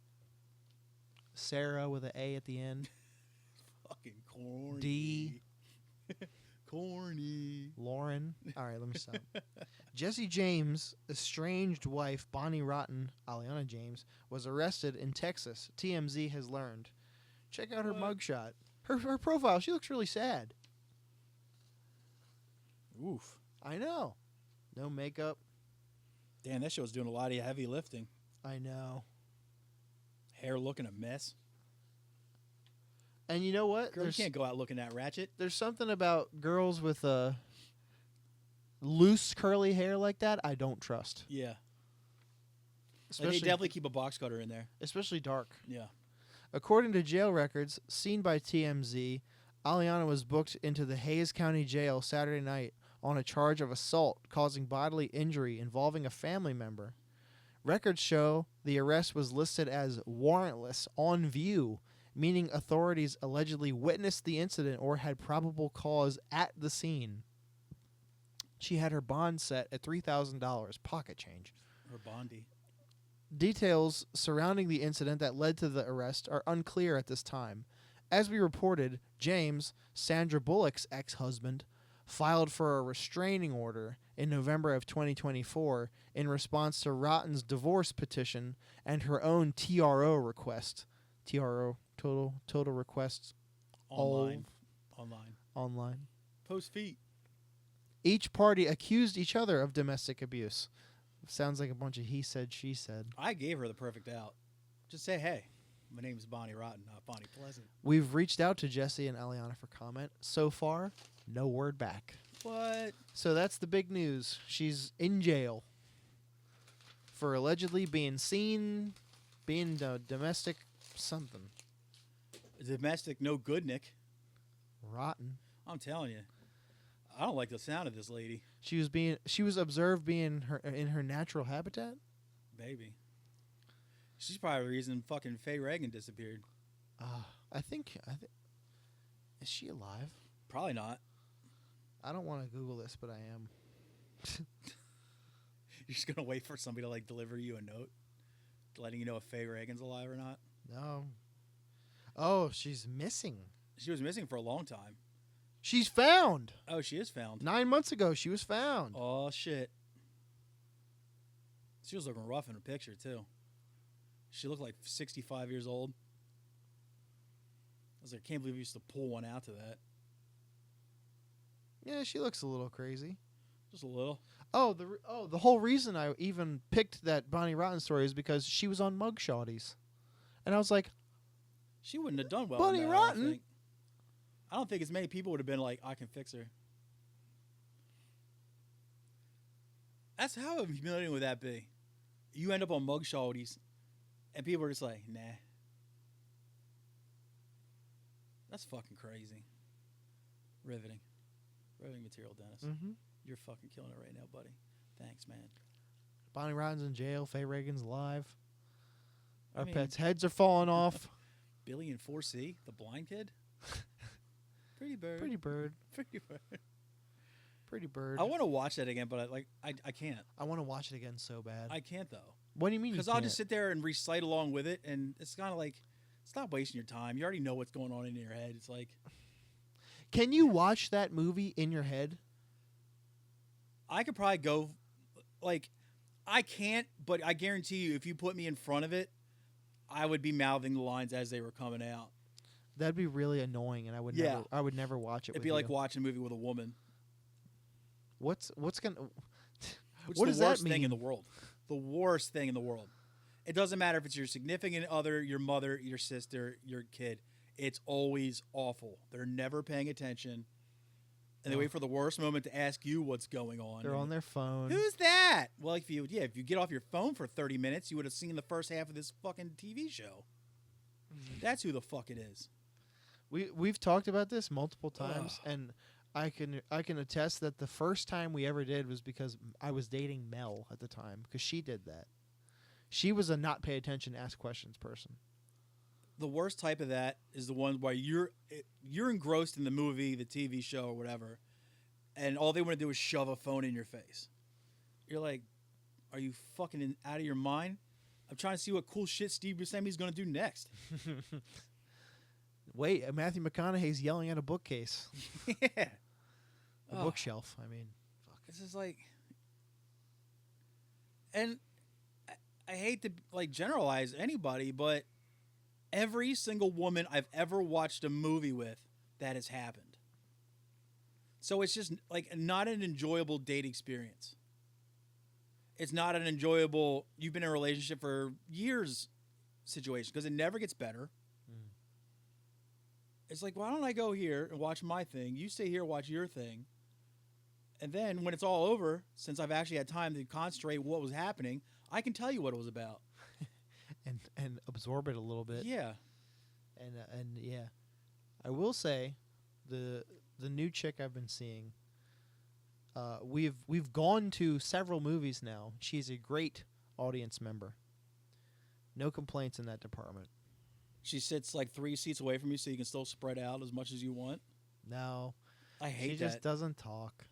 Sarah with an A at the end. Fucking corny. D. Corny. Lauren. All right, let me stop. Jesse James' estranged wife, Bonnie Rotten, Aliana James, was arrested in Texas, TMZ has learned. Check out her mugshot. Her profile, she looks really sad. Oof. I know. No makeup. Damn, that show's doing a lot of heavy lifting. I know. Hair looking a mess. And you know what? Girl, you can't go out looking that ratchet. There's something about girls with loose curly hair like that I don't trust. Yeah. Especially, Like they definitely keep a box cutter in there. especially dark. Yeah. According to jail records seen by TMZ, Aliana was booked into the Hayes County Jail Saturday night on a charge of assault causing bodily injury involving a family member. Records show the arrest was listed as warrantless on view, meaning authorities allegedly witnessed the incident or had probable cause at the scene. She had her bond set at $3,000, pocket change. Or Bondi. Details surrounding the incident that led to the arrest are unclear at this time. As we reported, James, Sandra Bullock's ex-husband, filed for a restraining order in November of 2024 in response to Rotten's divorce petition and her own TRO request. TRO, total requests. Online. Online. Post feet. Each party accused each other of domestic abuse. Sounds like a bunch of he said, she said. I gave her the perfect out. Just say, hey, my name's Bonnie Rotten, not Bonnie Pleasant. We've reached out to Jesse and Aliana for comment. So far, no word back. What? So that's the big news. She's in jail for allegedly being seen being domestic something. Domestic no good, Nick. Rotten. I'm telling you. I don't like the sound of this lady. She was observed being in her natural habitat? Baby. She's probably the reason fucking Faye Reagan disappeared. I think is she alive? Probably not. I don't want to Google this, but I am. You're just gonna wait for somebody to like deliver you a note, letting you know if Faye Reagan's alive or not. No. Oh, she's missing. She was missing for a long time. She's found. Oh, she is found. 9 months ago, she was found. Oh shit. She was looking rough in her picture too. She looked like 65 years old. I was like, I can't believe you used to pull one out to that. Yeah, she looks a little crazy. Just a little. Oh, the whole reason I even picked that Bonnie Rotten story is because she was on Mugshotties, and I was like, she wouldn't have done well. Bonnie Rotten. I don't think as many people would have been like, I can fix her. That's how humiliating would that be? You end up on mugshoties, and people are just like, nah. That's fucking crazy. Riveting. Riveting material, Dennis. Mm-hmm. You're fucking killing it right now, buddy. Thanks, man. Bonnie Ryan's in jail. Faye Reagan's alive. I Our mean- pets' heads are falling off. Billy in 4C, the blind kid. Pretty bird. Pretty bird. Pretty bird. Pretty bird. I want to watch that again, but I can't. I want to watch it again so bad. I can't though. What do you mean? Because I'll just sit there and recite along with it, and it's kind of like, stop wasting your time. You already know what's going on in your head. It's like, Can you watch that movie in your head? I could probably go, like, I can't, but I guarantee you, if you put me in front of it, I would be mouthing the lines as they were coming out. That'd be really annoying, and I would Yeah. never watch it. It'd with be like you. watching a movie with a woman. What's gonna? Which What is does the that worst thing mean? in the world. The worst thing in the world. It doesn't matter if it's your significant other, your mother, your sister, your kid. It's always awful. They're never paying attention. And they Oh. wait for the worst moment to ask you what's going on. They're on their phone. Who's that? Well, if you get off your phone for 30 minutes, you would have seen the first half of this fucking TV show. That's who the fuck it is. We've talked about this multiple times, Ugh. and I can attest that the first time we ever did was because I was dating Mel at the time, because she did that. She was a not pay attention, ask questions person. The worst type of that is the one where you're engrossed in the movie, the TV show, or whatever, and all they want to do is shove a phone in your face. You're like, are you fucking out of your mind? I'm trying to see what cool shit Steve Buscemi's going to do next. Wait, Matthew McConaughey's yelling at a bookcase, Yeah. a Oh. bookshelf. I mean, fuck. This is like, and I hate to like generalize anybody, but every single woman I've ever watched a movie with, that has happened. So it's just like not an enjoyable date experience. It's not an enjoyable, you've been in a relationship for years situation, because it never gets better. It's like, why don't I go here and watch my thing? You stay here, watch your thing. And then when it's all over, since I've actually had time to concentrate what was happening, I can tell you what it was about. and absorb it a little bit. Yeah. And yeah, I will say, the new chick I've been seeing. We've gone to several movies now. She's a great audience member. No complaints in that department. She sits like 3 seats away from you so you can still spread out as much as you want. No, I hate she that. just doesn't talk.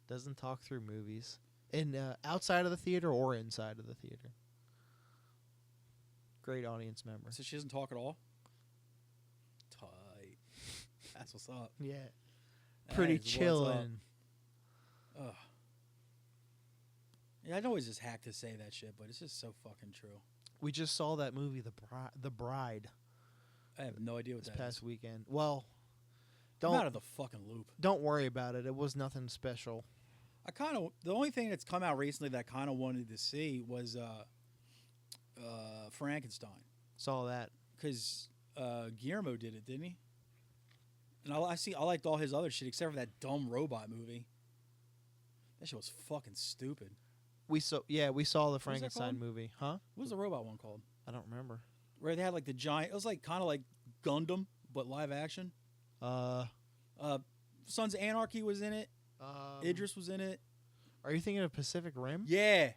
Doesn't talk through movies, in outside of the theater or inside of the theater. Great audience member. So she doesn't talk at all? Tight. That's what's up. Yeah, That pretty is what's up. chillin'. Ugh. Yeah, I know it's just hack to say that shit, but it's just so fucking true. We just saw that movie, The Bride, I have no idea what this that past is. weekend. Well, I'm out don't of the fucking loop. don't worry about it. It was nothing special. The only thing that's come out recently that I kind of wanted to see was Frankenstein, Saw that. because Guillermo did it, didn't he? And I liked all his other shit except for that dumb robot movie. That shit was fucking stupid. We saw the was that Frankenstein called? movie, huh? What was the robot one called? I don't remember. Where they had like the giant. It was like kind of like Gundam, but live action. Sons of Anarchy was in it. Idris was in it. Are you thinking of Pacific Rim? Yeah,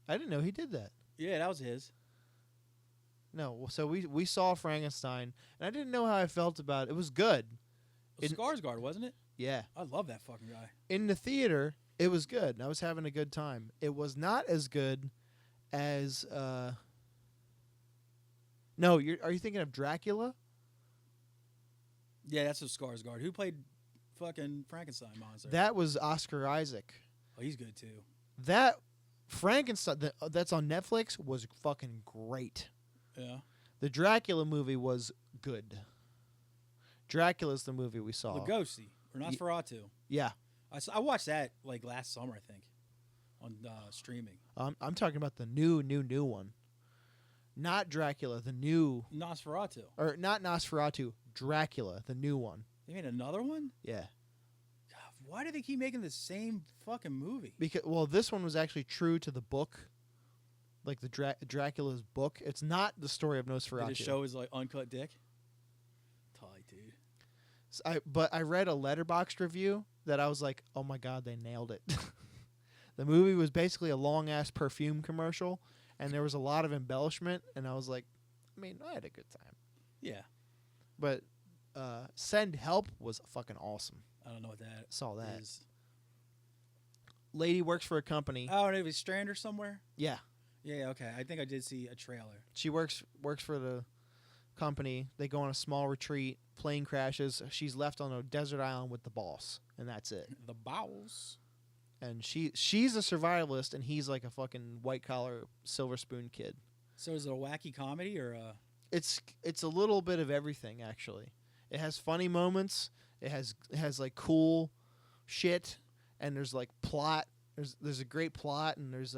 I didn't know he did that. yeah, that was his. No, so we saw Frankenstein, and I didn't know how I felt about it. It was good. It was Skarsgård, wasn't it? Yeah. I love that fucking guy. In the theater, it was good, and I was having a good time. It was not as good as No, are you thinking of Dracula? Yeah, that's a Skarsgård. Who played fucking Frankenstein monster? That was Oscar Isaac. Oh, he's good too. That Frankenstein that's on Netflix was fucking great. Yeah. The Dracula movie was good. Dracula's the movie we saw. Lugosi or Nosferatu. Yeah. I watched that like last summer, I think, on streaming. I'm talking about the new one. Not Dracula, the new, Nosferatu. or not Nosferatu, Dracula, the new one. They made another one? Yeah. God, Why do they keep making the same fucking movie? Because this one was actually true to the book, like the Dracula's book. It's not the story of Nosferatu. The show is like uncut dick. Tight, dude. But I read a Letterboxd review that I was like, oh my god, they nailed it. The movie was basically a long ass perfume commercial, and there was a lot of embellishment, and I was like, I mean, I had a good time. Yeah. But Send Help was fucking awesome. I don't know what that Saw that. is. Lady works for a company. Oh, and it was Strander somewhere? Yeah. Yeah, okay. I think I did see a trailer. She works for the company. They go on a small retreat. Plane crashes. She's left on a desert island with the boss, and that's it. The Bowels. And she's a survivalist, and he's like a fucking white collar silver spoon kid. So is it a wacky comedy or a... It's a little bit of everything, actually. It has funny moments. It has like cool shit, and there's like plot. There's a great plot, and there's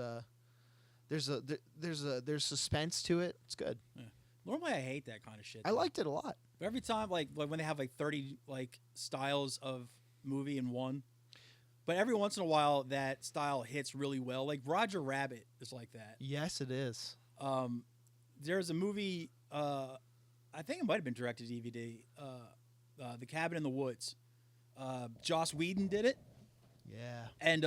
suspense to it. It's good. Yeah. Normally I hate that kind of shit. I liked it a lot. But every time, like when they have like 30 like styles of movie in one, but every once in a while that style hits really well. Like Roger Rabbit is like that. Yes, it is. There's a movie. I think it might have been directed to DVD. The Cabin in the Woods. Joss Whedon did it. Yeah. And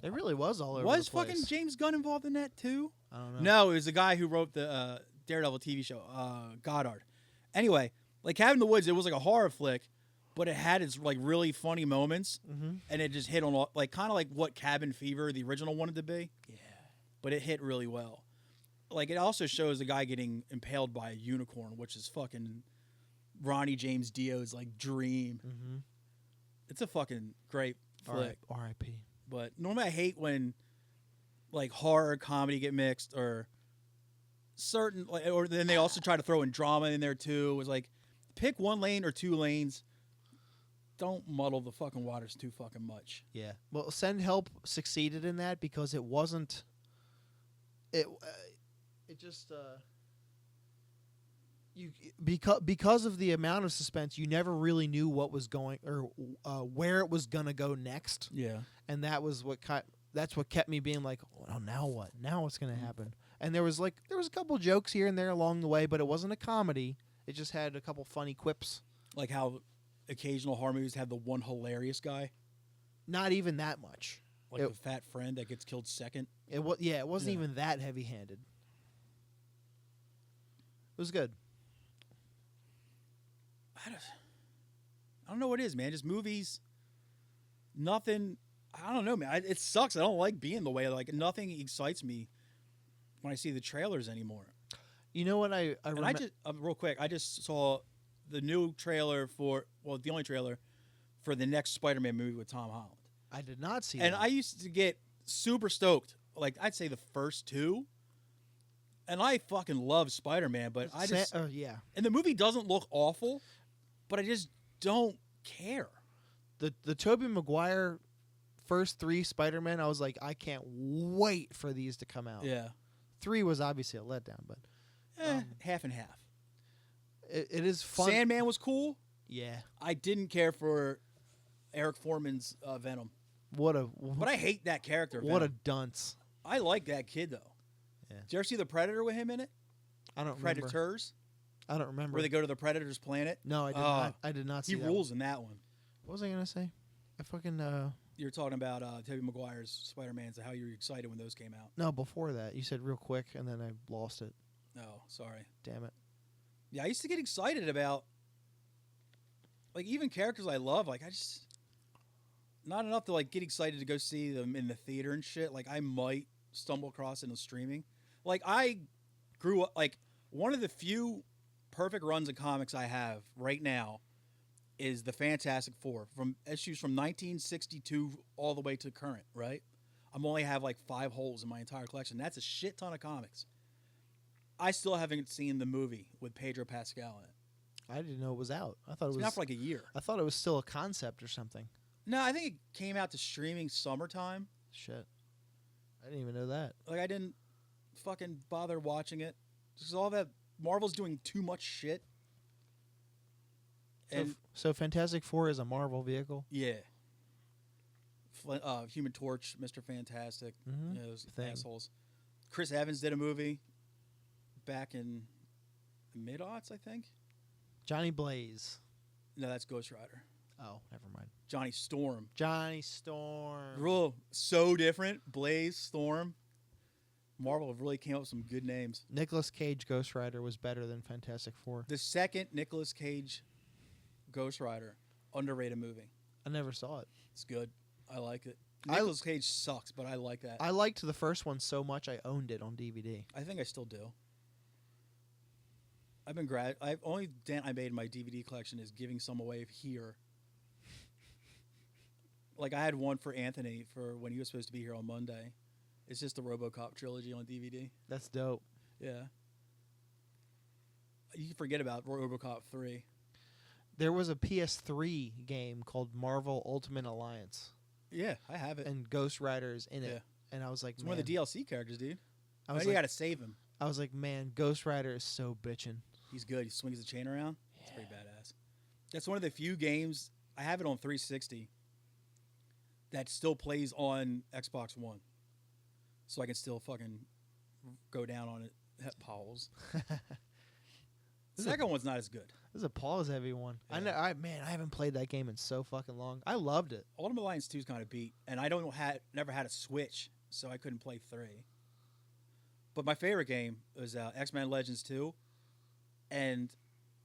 It really was all over was the place. fucking James Gunn involved in that too? I don't know. No, it was the guy who wrote the Daredevil TV show, Goddard. Anyway, like Cabin in the Woods, it was like a horror flick, but it had its like really funny moments, and it just hit on like kind of like what Cabin Fever, the original, wanted to be. Yeah. But it hit really well. Like it also shows a guy getting impaled by a unicorn, which is fucking Ronnie James Dio's like dream. Mm-hmm. It's a fucking great flick. R.I.P. But normally I hate when like horror comedy get mixed or certain or then they also try to throw in drama in there too. It was like pick one lane or two lanes. Don't muddle the fucking waters too fucking much. Yeah. Well, Send Help succeeded in that because it wasn't it just you because of the amount of suspense, you never really knew what was going or where it was gonna go next. Yeah, and that's what kept me being like, oh, now what? Now what's gonna happen? And there was a couple jokes here and there along the way, but it wasn't a comedy. It just had a couple funny quips. Like how occasional horror movies have the one hilarious guy. Not even that much. Like the fat friend that gets killed second. It wasn't even that heavy-handed. It was good. I don't know what it is, man. Just movies. Nothing. I don't know, man. It sucks. I don't like being the way. Like nothing excites me when I see the trailers anymore. You know what I just real quick. I just saw the new trailer the only trailer for the next Spider-Man movie with Tom Holland. I did not see and that. I used to get super stoked. Like I'd say the first two. And I fucking love Spider-Man, but I just yeah. And the movie doesn't look awful, but I just don't care. The Tobey Maguire first 3 Spider-Man, I was like, I can't wait for these to come out. Yeah. 3 was obviously a letdown, but half and half. It is fun. Sandman was cool. Yeah. I didn't care for Eric Foreman's Venom. But I hate that character. What Venom. a dunce. I like that kid though. Yeah. Did you ever see the Predator with him in it? I don't remember. Predators. I don't remember. Where they go to the Predator's planet? No, I did not. I did not see he that. He rules in that one. What was I gonna say? I fucking You're talking about Tobey Maguire's Spider-Man, so how you were excited when those came out. No, before that. You said real quick and then I lost it. Oh, sorry. Damn it. Yeah, I used to get excited about like even characters I love, like I just not enough to like get excited to go see them in the theater and shit. Like I might stumble across it in streaming. Like I grew up like one of the few perfect runs of comics I have right now is the Fantastic Four from issues from 1962 all the way to current, right? I'm only have like 5 holes in my entire collection. That's a shit ton of comics. I still haven't seen the movie with Pedro Pascal in it. I didn't know it was out. I thought it was been out for like a year. I thought it was still a concept or something. No, I think it came out to streaming summertime. Shit. I didn't even know that. Like I didn't fucking bother watching it. Just all that Marvel's doing too much shit. And so Fantastic Four is a Marvel vehicle? yeah. Human Torch, Mr. Fantastic, Mhm. those Thing. assholes. Chris Evans did a movie back in the mid-aughts, I think. Johnny Blaze. No, that's Ghost Rider. Oh, never mind. Johnny Storm. Johnny Storm. Real, so different. Blaze, Storm. Marvel really came up with some good names. Nicolas Cage Ghost Rider was better than Fantastic Four. The second Nicolas Cage Ghost Rider, underrated movie. I never saw it. It's good. I like it. I- Nicolas Cage sucks, but I like that. I liked the first one so much I owned it on DVD. I think I still do. I've only dent I made in my DVD collection is giving some away here. Like I had one for Anthony for when he was supposed to be here on Monday. It's just the RoboCop trilogy on DVD. That's dope. Yeah. You can forget about RoboCop 3. There was a PS3 game called Marvel Ultimate Alliance, Yeah, I have it. and Ghost Rider's in it. Yeah. And I was like, It's man, one of the DLC characters, dude. I was you like, got to save him. I was like, man, Ghost Rider is so bitchin'. He's good. He swings the chain around. It's pretty badass. That's one of the few games I have it on 360 that still plays on Xbox One, so I can still fucking go down on it. Pause. The second one's not as good. This is a pause heavy one. Yeah. I haven't played that game in so fucking long. I loved it. Ultimate Alliance 2 is kind of beat, and I never had a Switch, so I couldn't play 3. But my favorite game was X-Men Legends 2, and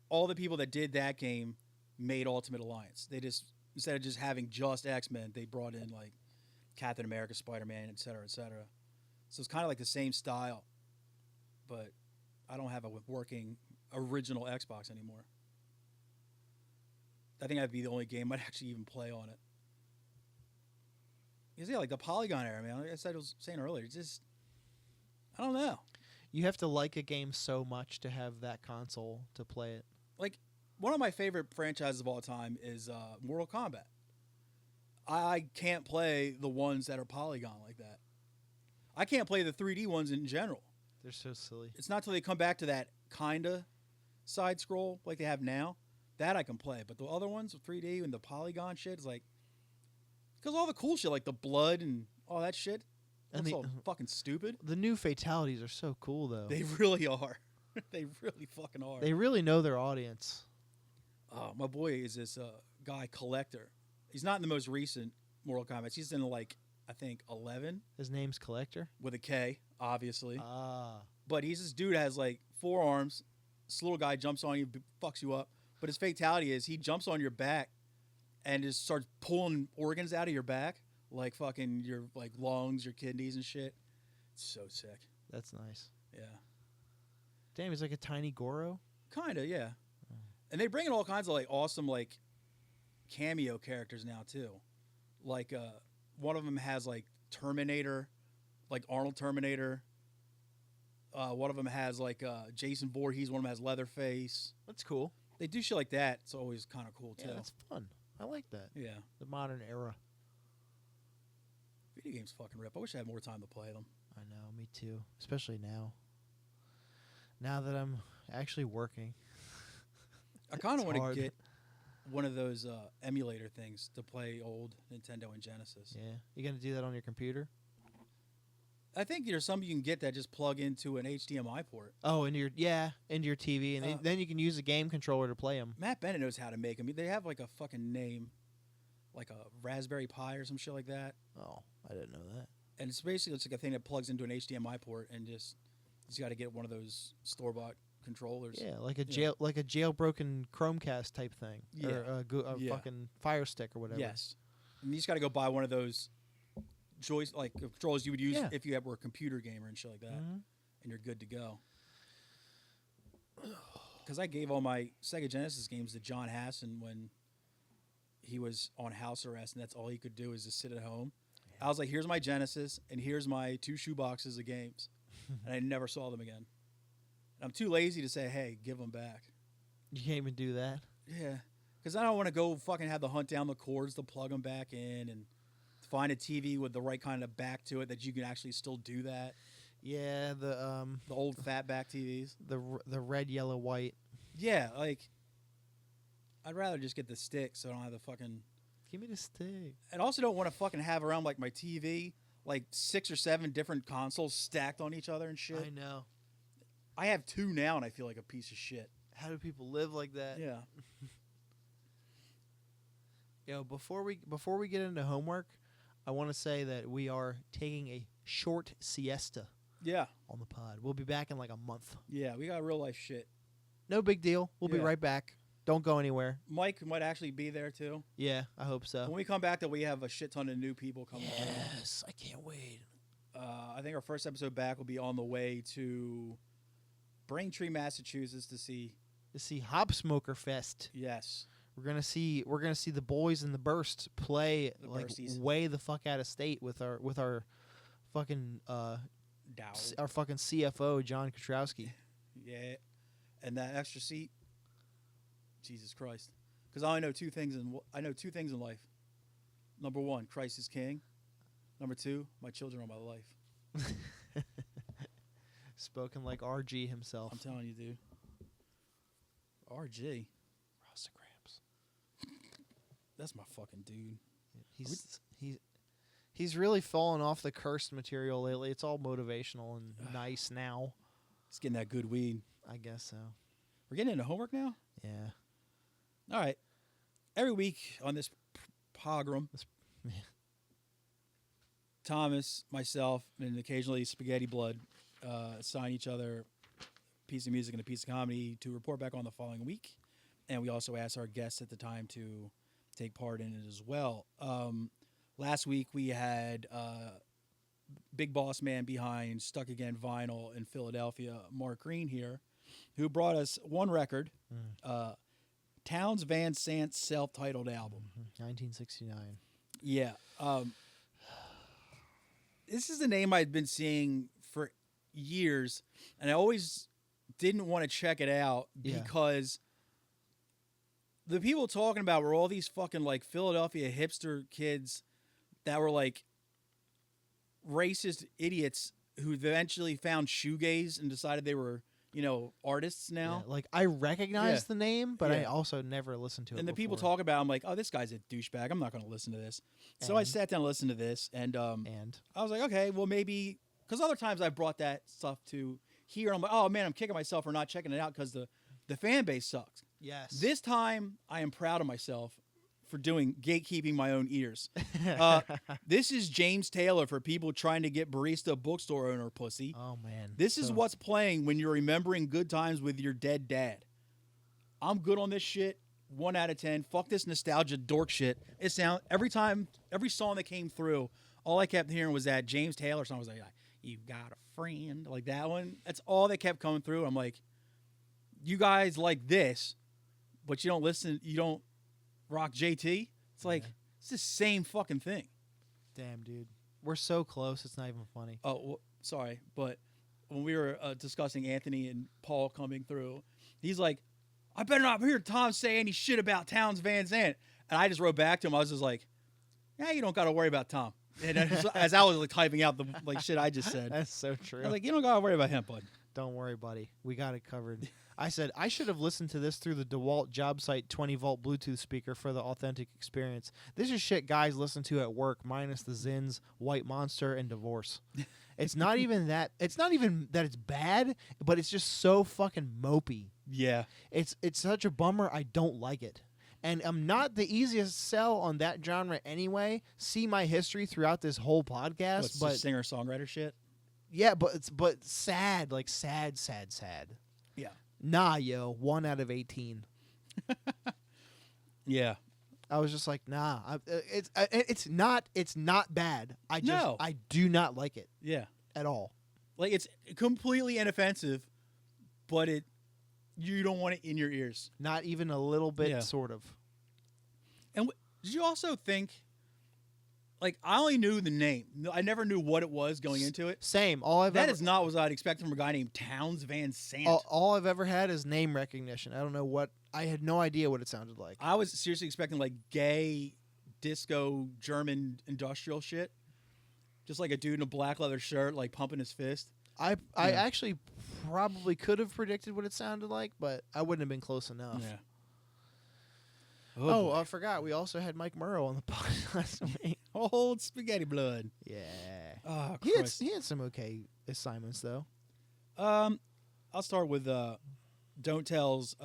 all the people that did that game made Ultimate Alliance. They just, instead of just having just X-Men, they brought in like Captain America, Spider-Man, et cetera, et cetera. So it's kind of like the same style, but I don't have a working original Xbox anymore. I think that'd be the only game I'd actually even play on it. Because yeah, like the Polygon era, man. Like I was saying earlier, it's just, I don't know. You have to like a game so much to have that console to play it. Like one of my favorite franchises of all time is Mortal Kombat. I can't play the ones that are polygon like that. I can't play the 3D ones in general. They're so silly. It's not till they come back to that kinda side scroll like they have now that I can play. But the other ones with 3D and the polygon shit is like, because all the cool shit like the blood and all that shit, And that's the- all fucking stupid. The new fatalities are so cool, though. They really are. They really fucking are. They really know their audience. My boy is this guy Collector. He's not in the most recent Mortal Kombat. He's in like I think 11 His name's Collector. with a K, obviously. Ah. But he's this dude that has like 4 arms. This little guy jumps on you, fucks you up. But his fatality is he jumps on your back and just starts pulling organs out of your back, like fucking your like lungs, your kidneys and shit. It's so sick. That's nice. Yeah. Damn, he's like a tiny Goro. Kinda, yeah. And they bring in all kinds of like awesome like cameo characters now too. Like one of them has like Terminator, like Arnold Terminator. One of them has like Jason Voorhees. One of them has Leatherface. That's cool. They do shit like that. It's always kind of cool too. Yeah, that's fun. I like that. Yeah. The modern era. Video games fucking rip. I wish I had more time to play them. I know, me too. Especially now. Now that I'm actually working. I kind of It's want hard. to get one of those emulator things to play old Nintendo and Genesis. Yeah. You gonna do that on your computer? I think there's some you can get that just plug into an HDMI port. Oh, into your TV, and then you can use a game controller to play them. Matt Bennett knows how to make them. They have like a fucking name, like a Raspberry Pi or some shit like that. Oh, I didn't know that. And it's basically like a thing that plugs into an HDMI port and just got to get one of those store bought controllers. Yeah, like a jailbroken Chromecast type thing, Yeah. or a Yeah. fucking Fire Stick or whatever. Yes, and you just got to go buy one of those controllers you would use Yeah. if you were a computer gamer and shit like that, Mhm. and you're good to go. Because I gave all my Sega Genesis games to John Hassan when he was on house arrest, and that's all he could do is just sit at home. I was like, here's my Genesis, and here's my 2 shoe boxes of games. And I never saw them again. And I'm too lazy to say, hey, give them back. You can't even do that. Yeah. Because I don't want to go fucking have to hunt down the cords to plug them back in and find a TV with the right kind of back to it that you can actually still do that. Yeah, The old fat back TVs. the red, yellow, white. Yeah, like, I'd rather just get the stick so I don't have to fucking Give me the stick. And I also don't want to fucking have around like my TV, like 6 or 7 different consoles stacked on each other and shit. I know. I have 2 now, and I feel like a piece of shit. How do people live like that? Yeah. Yo, before we get into homework, I want to say that we are taking a short siesta Yeah. on the pod. We'll be back in like a month. Yeah, we got real life shit. No big deal. We'll be Yeah. right back. Don't go anywhere. Mike might actually be there too. Yeah, I hope so. When we come back, that we have a shit ton of new people coming. Yes, I can't wait. I think our first episode back will be on the way to Braintree, Massachusetts to see. Hop Smoker Fest. Yes. We're gonna see the boys in the Burst play The like Bursties. way the fuck out of state with our fucking Dow. our fucking CFO John Kutrowski. Yeah. And that extra seat. Jesus Christ. Because I know two things in life. Number 1, Christ is king. Number 2, my children are my life. Spoken like RG himself. I'm telling you, dude. RG. Rostagrams. That's my fucking dude. He's really fallen off the cursed material lately. It's all motivational and nice now. He's getting that good weed. I guess so. We're getting into homework now? Yeah. All right. Every week on this program, Thomas, myself, and occasionally Spaghetti Blood assign each other a piece of music and a piece of comedy to report back on the following week. And we also ask our guests at the time to take part in it as well. Last week we had big boss man behind Stuck Again Vinyl in Philadelphia, Mark Green here, who brought us one record, Townes Van Zant's self-titled album. 1969. Yeah. This is the name I'd been seeing for years, and I always didn't want to check it out because the people talking about were all these fucking like Philadelphia hipster kids that were like racist idiots who eventually found shoegaze and decided they were, artists now. Yeah, like I recognize the name, but I also never listened to it. And the people before. talk about, I'm like, oh, this guy's a douchebag. I'm not going to listen to this. So I sat down and listened to this, and I was like, okay, well maybe, because other times I've brought that stuff to here, and I'm like, oh man, I'm kicking myself for not checking it out because the fan base sucks. Yes. This time I am proud of myself for gatekeeping my own ears. This is James Taylor for people trying to get barista bookstore owner pussy. Oh man. This is what's playing when you're remembering good times with your dead dad. I'm good on this shit. 1 out of 10. Fuck this nostalgia dork shit. It every song that came through, all I kept hearing was that James Taylor song. I was like, you got a friend, like that one. That's all that kept coming through. I'm like, you guys like this, but you don't listen. You don't rock JT. It's like it's the same fucking thing. Damn, dude. We're so close. It's not even funny. Oh, well, sorry, but when we were discussing Anthony and Paul coming through, he's like, I better not hear Tom say any shit about Townes Van Zant. And I just wrote back to him. I was just like, yeah, you don't got to worry about Tom. And as I was like typing out the shit I just said. That's so true. I was like, you don't got to worry about him, bud. Don't worry, buddy. We got it covered. I said I should have listened to this through the DeWalt job site 20-volt Bluetooth speaker for the authentic experience. This is shit guys listen to at work, minus the Zins, White Monster, and Divorce. It's not even that. It's not even that it's bad, but it's just so fucking mopey. Yeah. It's such a bummer. I don't like it. And I'm not the easiest sell on that genre anyway. See my history throughout this whole podcast, but singer-songwriter shit. Yeah, but sad, like sad. Yeah. Nah, yo, 1 out of 18. Yeah. I was just like, nah. It's not bad. I do not like it. Yeah. At all. Like it's completely inoffensive, but you don't want it in your ears. Not even a little bit, sort of. And did you also think, like, I only knew the name. I never knew what it was going into it. Same. That is not what I'd expect from a guy named Townes Van Zant. All I've ever had is name recognition. I don't know what. I had no idea what it sounded like. I was seriously expecting, like, gay, disco, German industrial shit. Just like a dude in a black leather shirt, like, pumping his fist. I actually probably could have predicted what it sounded like, but I wouldn't have been close enough. Yeah. Oh, boy. I forgot. We also had Mike Murrow on the podcast last week. Old spaghetti blood. Yeah. Oh, He Christ. had some okay assignments, though. I'll start with Don't Tell's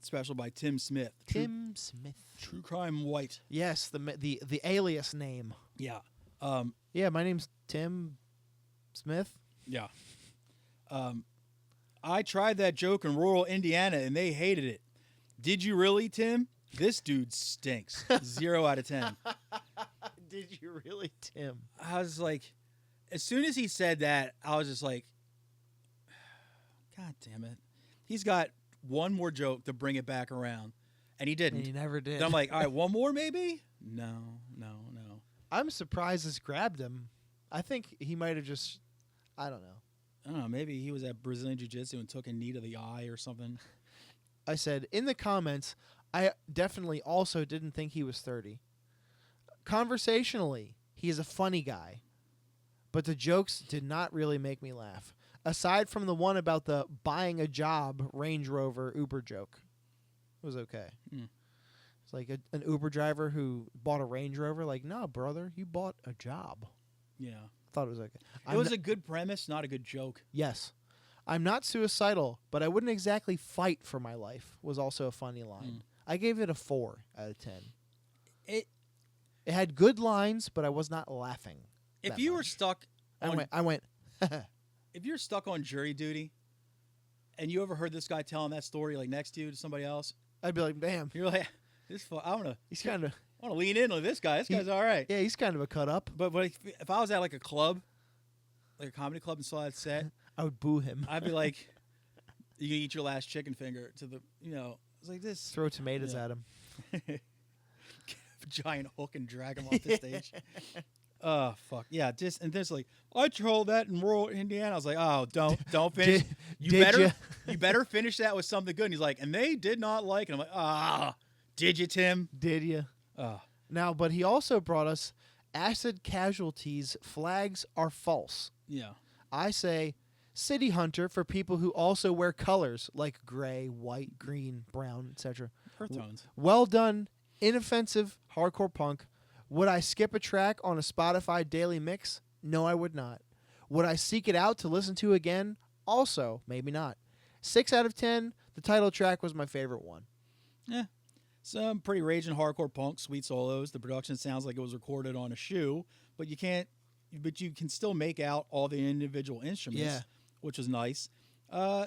special by Tim Smith. Tim Smith. True Crime White. Yes, the alias name. Yeah. Yeah, my name's Tim Smith. Yeah. I tried that joke in rural Indiana and they hated it. Did you really, Tim? This dude stinks. 0 out of 10. Did you really, Tim? I was like, as soon as he said that, I was just like, God damn it. He's got one more joke to bring it back around. And he didn't. And he never did. And I'm like, all right, one more maybe? No. I'm surprised this grabbed him. I think he might have just, I don't know. I don't know. Maybe he was at Brazilian Jiu-Jitsu and took a knee to the eye or something. I said, in the comments, I definitely also didn't think he was 30. Conversationally, he is a funny guy. But the jokes did not really make me laugh. Aside from the one about the buying a job Range Rover Uber joke. It was okay. Hmm. It's like an Uber driver who bought a Range Rover. Like, no, brother, you bought a job. Yeah. Thought it was okay. It was a good premise, not a good joke. Yes. I'm not suicidal, but I wouldn't exactly fight for my life was also a funny line. I gave it a 4 out of 10. It had good lines, but I was not laughing. If you were stuck I went if you're stuck on jury duty and you ever heard this guy telling that story like next to you to somebody else, I'd be like, damn. you're like, I want to lean in on this guy. This guy's all right. Yeah, he's kind of a cut up. But if I was at like a club, like a comedy club and saw that set, I would boo him. I'd be like, you can eat your last chicken finger to the, it's like this. Throw tomatoes at him. Get a giant hook and drag him off the stage. Oh, fuck. Yeah, and there's like, I trolled that in rural Indiana. I was like, oh, don't finish. You better finish that with something good. And he's like, and they did not like it. I'm like, did you, Tim? Did you? Now, but he also brought us acid casualties flags are false. Yeah. I say city hunter for people who also wear colors like gray, white, green, brown, etc. Earth tones. Well done, inoffensive hardcore punk. Would I skip a track on a Spotify daily mix? No, I would not. Would I seek it out to listen to again? Also, maybe not. 6 out of 10. The title track was my favorite one. Yeah. Some pretty raging hardcore punk, sweet solos. The production sounds like it was recorded on a shoe, but you can still make out all the individual instruments, which was nice.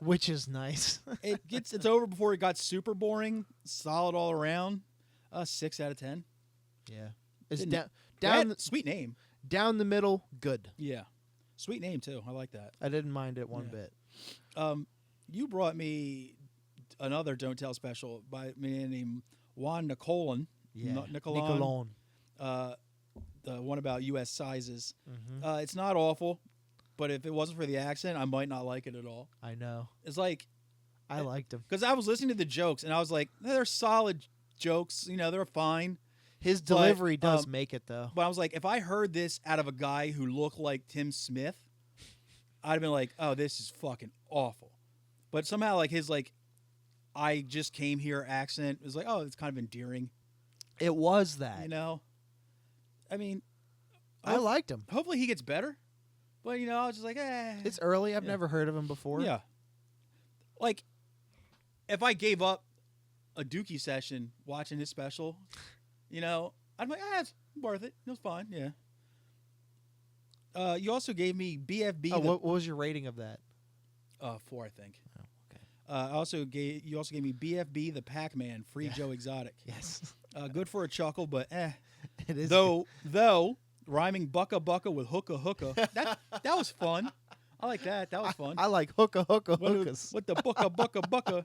Which is nice. It's over before it got super boring. Solid all around. 6 out of 10. Yeah. It's down sweet name. Down the middle, good. Yeah. Sweet name too. I like that. I didn't mind it one bit. You brought me another Don't Tell special by a man named Juan Nicolon. Yeah. Nicolon. The one about U.S. sizes. Mm-hmm. It's not awful, but if it wasn't for the accent, I might not like it at all. I know. It's like I liked him because I was listening to the jokes and I was like, they're solid jokes. They're fine. His delivery does make it though. But I was like, if I heard this out of a guy who looked like Tim Smith, I'd have been like, oh, this is fucking awful. But somehow like his like, I just came here accent was like, oh, it's kind of endearing. It was that. I mean, I liked him. Hopefully he gets better. But I was just like, It's early. I've never heard of him before. Yeah. Like, if I gave up a Dookie session watching his special, I'm like, it's worth it. It was fine. Yeah. You also gave me BFB. Oh, what was your rating of that? 4, I think. Oh, okay. You also gave me BFB the Pac-Man Free Joe Exotic. Yes. Good for a chuckle, but It is. Though rhyming bucka bucka with hookah hookah. That was fun. I like that. That was fun. I like hookah hookahs. With the bucka bucka bucka.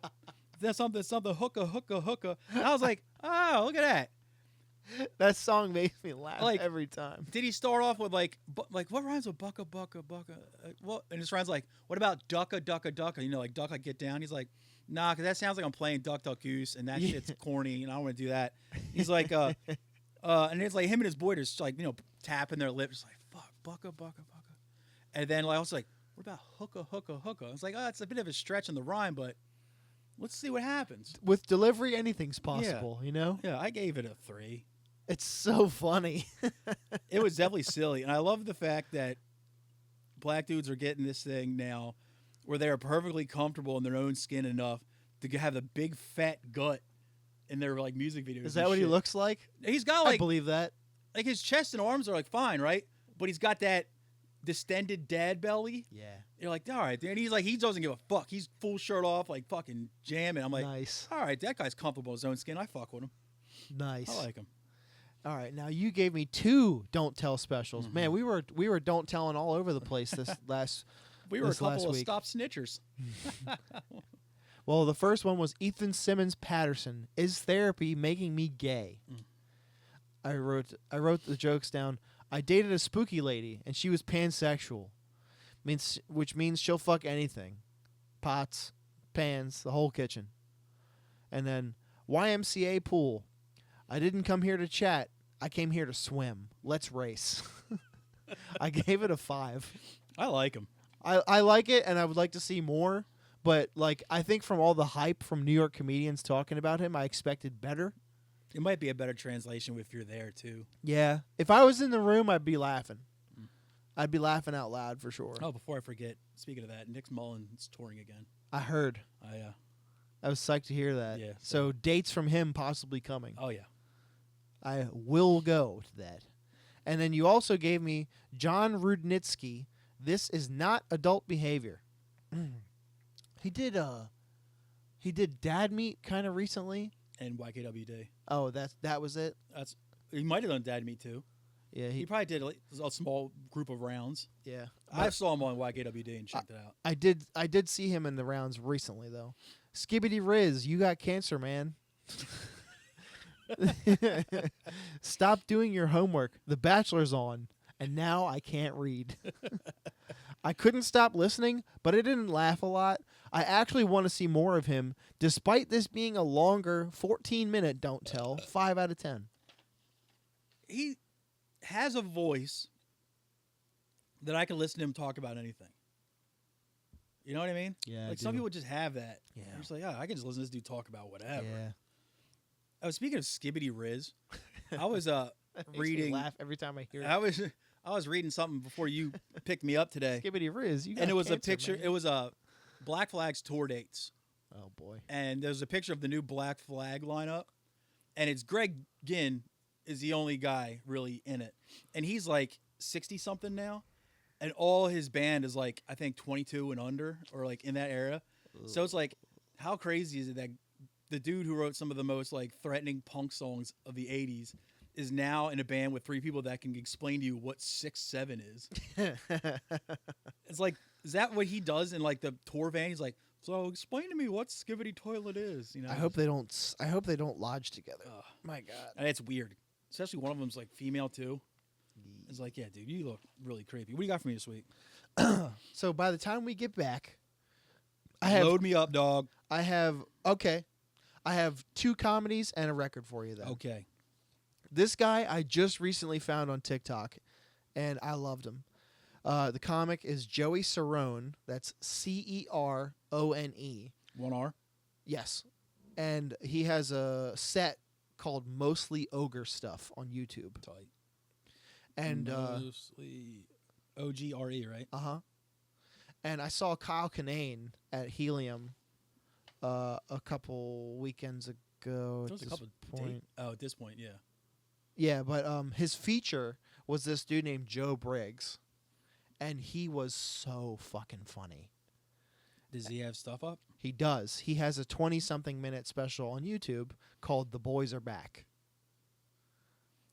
There's something hookah hookah hookah. And I was like, oh, look at that. That song makes me laugh every time. Did he start off with like what rhymes with bucka bucka bucka? What? And his friend's like, what about ducka ducka ducka? Like duck, get down. He's like, nah, because that sounds like I'm playing Duck Duck Goose, and that shit's corny, and I don't want to do that. He's like, and it's like him and his boy just like tapping their lips, like fuck bucka bucka bucka, and then I was like, what about hookah hookah hookah? I was like, it's a bit of a stretch in the rhyme, but Let's see what happens. With delivery, anything's possible, you know? Yeah, I gave it a 3. It's so funny. It was definitely silly, and I love the fact that black dudes are getting this thing now where they are perfectly comfortable in their own skin enough to have a big fat gut in their like music videos. Is that what he looks like? He's got I like believe that. like his chest and arms are like fine, right? But he's got that distended dad belly. Yeah. You're like, all right, and he's like, he doesn't give a fuck. He's full shirt off, like fucking jamming. I'm like, nice. All right, that guy's comfortable in his own skin. I fuck with him. Nice. I like him. All right, now you gave me 2 don't tell specials. Man, we were don't telling all over the place this last. We were a this couple last of week. stop snitchers. Well, the first one was Ethan Simmons Patterson. Is therapy making me gay? I wrote the jokes down. I dated a spooky lady, and she was pansexual, which means she'll fuck anything, pots, pans, the whole kitchen. And then YMCA pool. I didn't come here to chat. I came here to swim. Let's race. I gave it a 5. I like him. I like it, and I would like to see more. But like, I think from all the hype from New York comedians talking about him, I expected better. It might be a better translation if you're there too. Yeah, if I was in the room, I'd be laughing. I'd be laughing out loud for sure. Oh, before I forget, speaking of that, Nick Mullen's touring again. I heard. I was psyched to hear that. Yeah. So dates from him possibly coming. Oh yeah. I will go to that. And then you also gave me John Rudnitsky. This is not adult behavior. He did Dad Meat kind of recently. And YKWd. Oh, that was it. He might have done Dad Meat too. Yeah, He probably did a small group of rounds. yeah. I saw him on YKWd and checked it out. I did see him in the rounds recently though. Skibbity Riz, you got cancer, man. Stop doing your homework. The Bachelor's on, and now I can't read. I couldn't stop listening, but I didn't laugh a lot. I actually want to see more of him, despite this being a longer 14-minute don't tell. 5 out of 10. He has a voice that I can listen to him talk about anything. You know what I mean? Yeah, like some people just have that. Yeah. You're just like, I can just listen to this dude talk about whatever. Yeah. I was speaking of Skibbity Riz. I was That makes me reading. laugh every time I hear it. I was reading something before you picked me up today, Skibbity Riz, you got and it was cancer, a picture. man. It was a Black Flag's tour dates, Oh boy. and there's a picture of the new Black Flag lineup, and it's Greg Ginn is the only guy really in it, and he's like 60 something now, and all his band is like I think 22 and under or like in that era. So it's like, how crazy is it that the dude who wrote some of the most like threatening punk songs of the 80s is now in a band with 3 people that can explain to you what 6'7" is. It's like, is that what he does in like the tour van? He's like, so explain to me what Skibbity Toilet is. You know, I hope they don't lodge together. My God. and it's weird, especially one of them's like female too. It's like, yeah, dude, you look really creepy. What do you got for me this week? So by the time we get back, Load me up, dog. I have 2 comedies and a record for you though. Okay. This guy I just recently found on TikTok, and I loved him. The comic is Joey Cerone. That's Cerone. 1 R. Yes. And he has a set called Mostly Ogre Stuff on YouTube. Tight. And mostly OGRE, right? And I saw Kyle Kinane at Helium a couple weekends ago. That was a couple at this point, yeah. Yeah, but his feature was this dude named Joe Briggs, and he was so fucking funny. Does he have stuff up? He does. He has a 20-something minute special on YouTube called The Boys Are Back.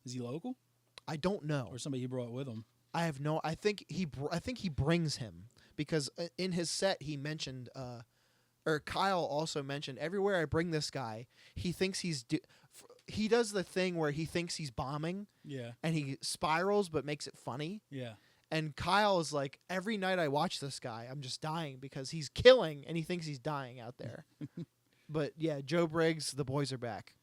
Is he local? I don't know. Or somebody he brought with him? I have no. I think he brings him because in his set he mentioned, or Kyle also mentioned, everywhere I bring this guy, he thinks he does the thing where he thinks he's bombing. Yeah. And he spirals but makes it funny. Yeah. And Kyle is like, every night I watch this guy, I'm just dying because he's killing and he thinks he's dying out there. But yeah, Joe Briggs, The Boys Are Back.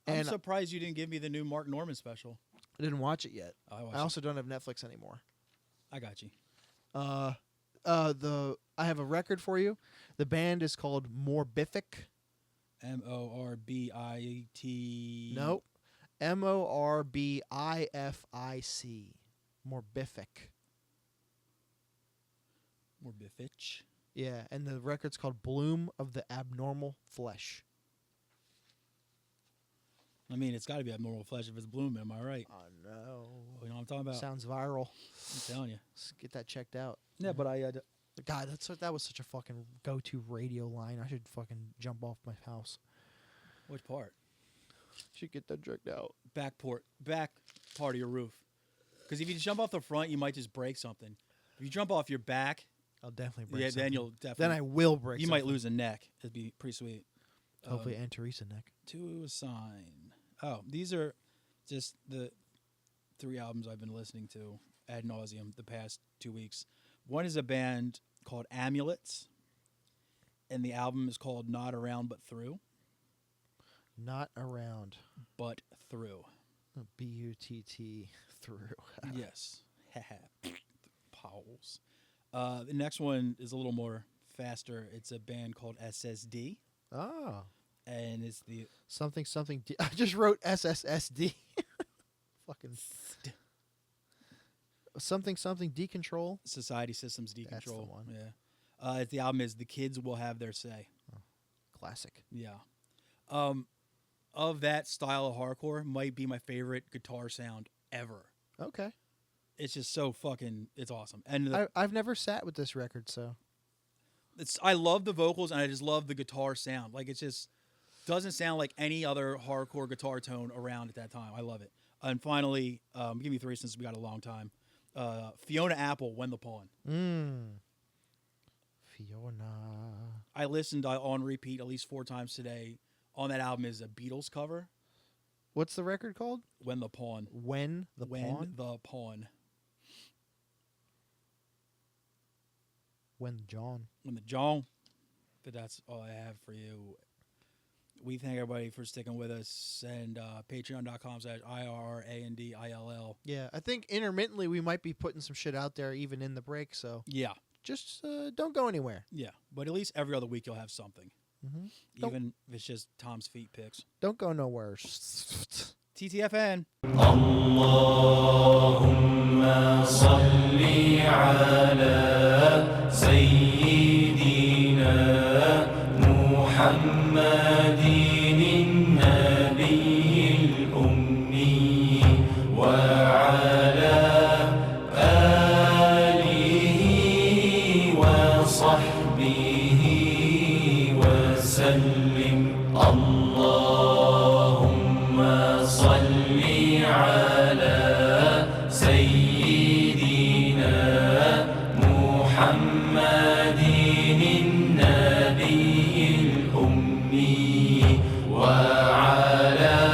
I'm And surprised you didn't give me the new Mark Norman special. I didn't watch it yet. Oh, I also don't have Netflix anymore. I got you. I have a record for you. The band is called Morbific. Morbit. Nope. Morbific. Morbific. Morbific. Yeah, and the record's called Bloom of the Abnormal Flesh. I mean, it's got to be abnormal flesh if it's blooming. Am I right? Oh, no. You know what I'm talking about? Sounds viral. I'm telling you. Let's get that checked out. Yeah, but God, that was such a fucking go-to radio line. I should fucking jump off my house. Which part? Should get that checked out. Back part of your roof. Because if you jump off the front, you might just break something. If you jump off your back, I'll definitely break yeah, something. then you'll definitely. Then I will break You something. might lose a neck. It'd be pretty sweet. Hopefully, and Theresa neck. To assign. Oh, these are just the 3 albums I've been listening to ad nauseum the past 2 weeks. One is a band called Amulets, and the album is called Not Around But Through. Not around. But Through. B-U-T-T through. Yes. Powls. The next one is a little more faster. It's a band called SSD. Oh. And it's the something. I just wrote SSSD. Fucking something decontrol. Society Systems Decontrol. That's the one. Yeah. The album is The Kids Will Have Their Say. Oh, classic. Yeah. Of that style of hardcore, might be my favorite guitar sound ever. Okay. It's just so fucking. It's awesome. And I've never sat with this record, so I love the vocals and I just love the guitar sound. Like it just doesn't sound like any other hardcore guitar tone around at that time. I love it. And finally, give me 3 since we got a long time. Fiona Apple, When the Pawn. Fiona. I listened on repeat at least 4 times today. On that album is a Beatles cover. What's the record called? When the Pawn. When the Pawn? The Pawn. When the John. When the John. But that's all I have for you. We thank everybody for sticking with us. And patreon.com/IRRANDILL. Yeah, I think intermittently we might be putting some shit out there even in the break, so Yeah. just don't go anywhere. Yeah. But at least every other week you'll have something. Mm-hmm. Even if it's just Tom's feet pics. Don't go nowhere. TTFN. Allahumma salli ala Sayyidina Muhammadin Nabiyil Ummi wa ala alihi wa sahbihi wa sallim. Allahumma salli ala Sayyidina Muhammadin Nabiyil Ummi wa ala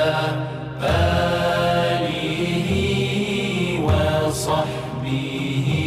alihi wa sahbihi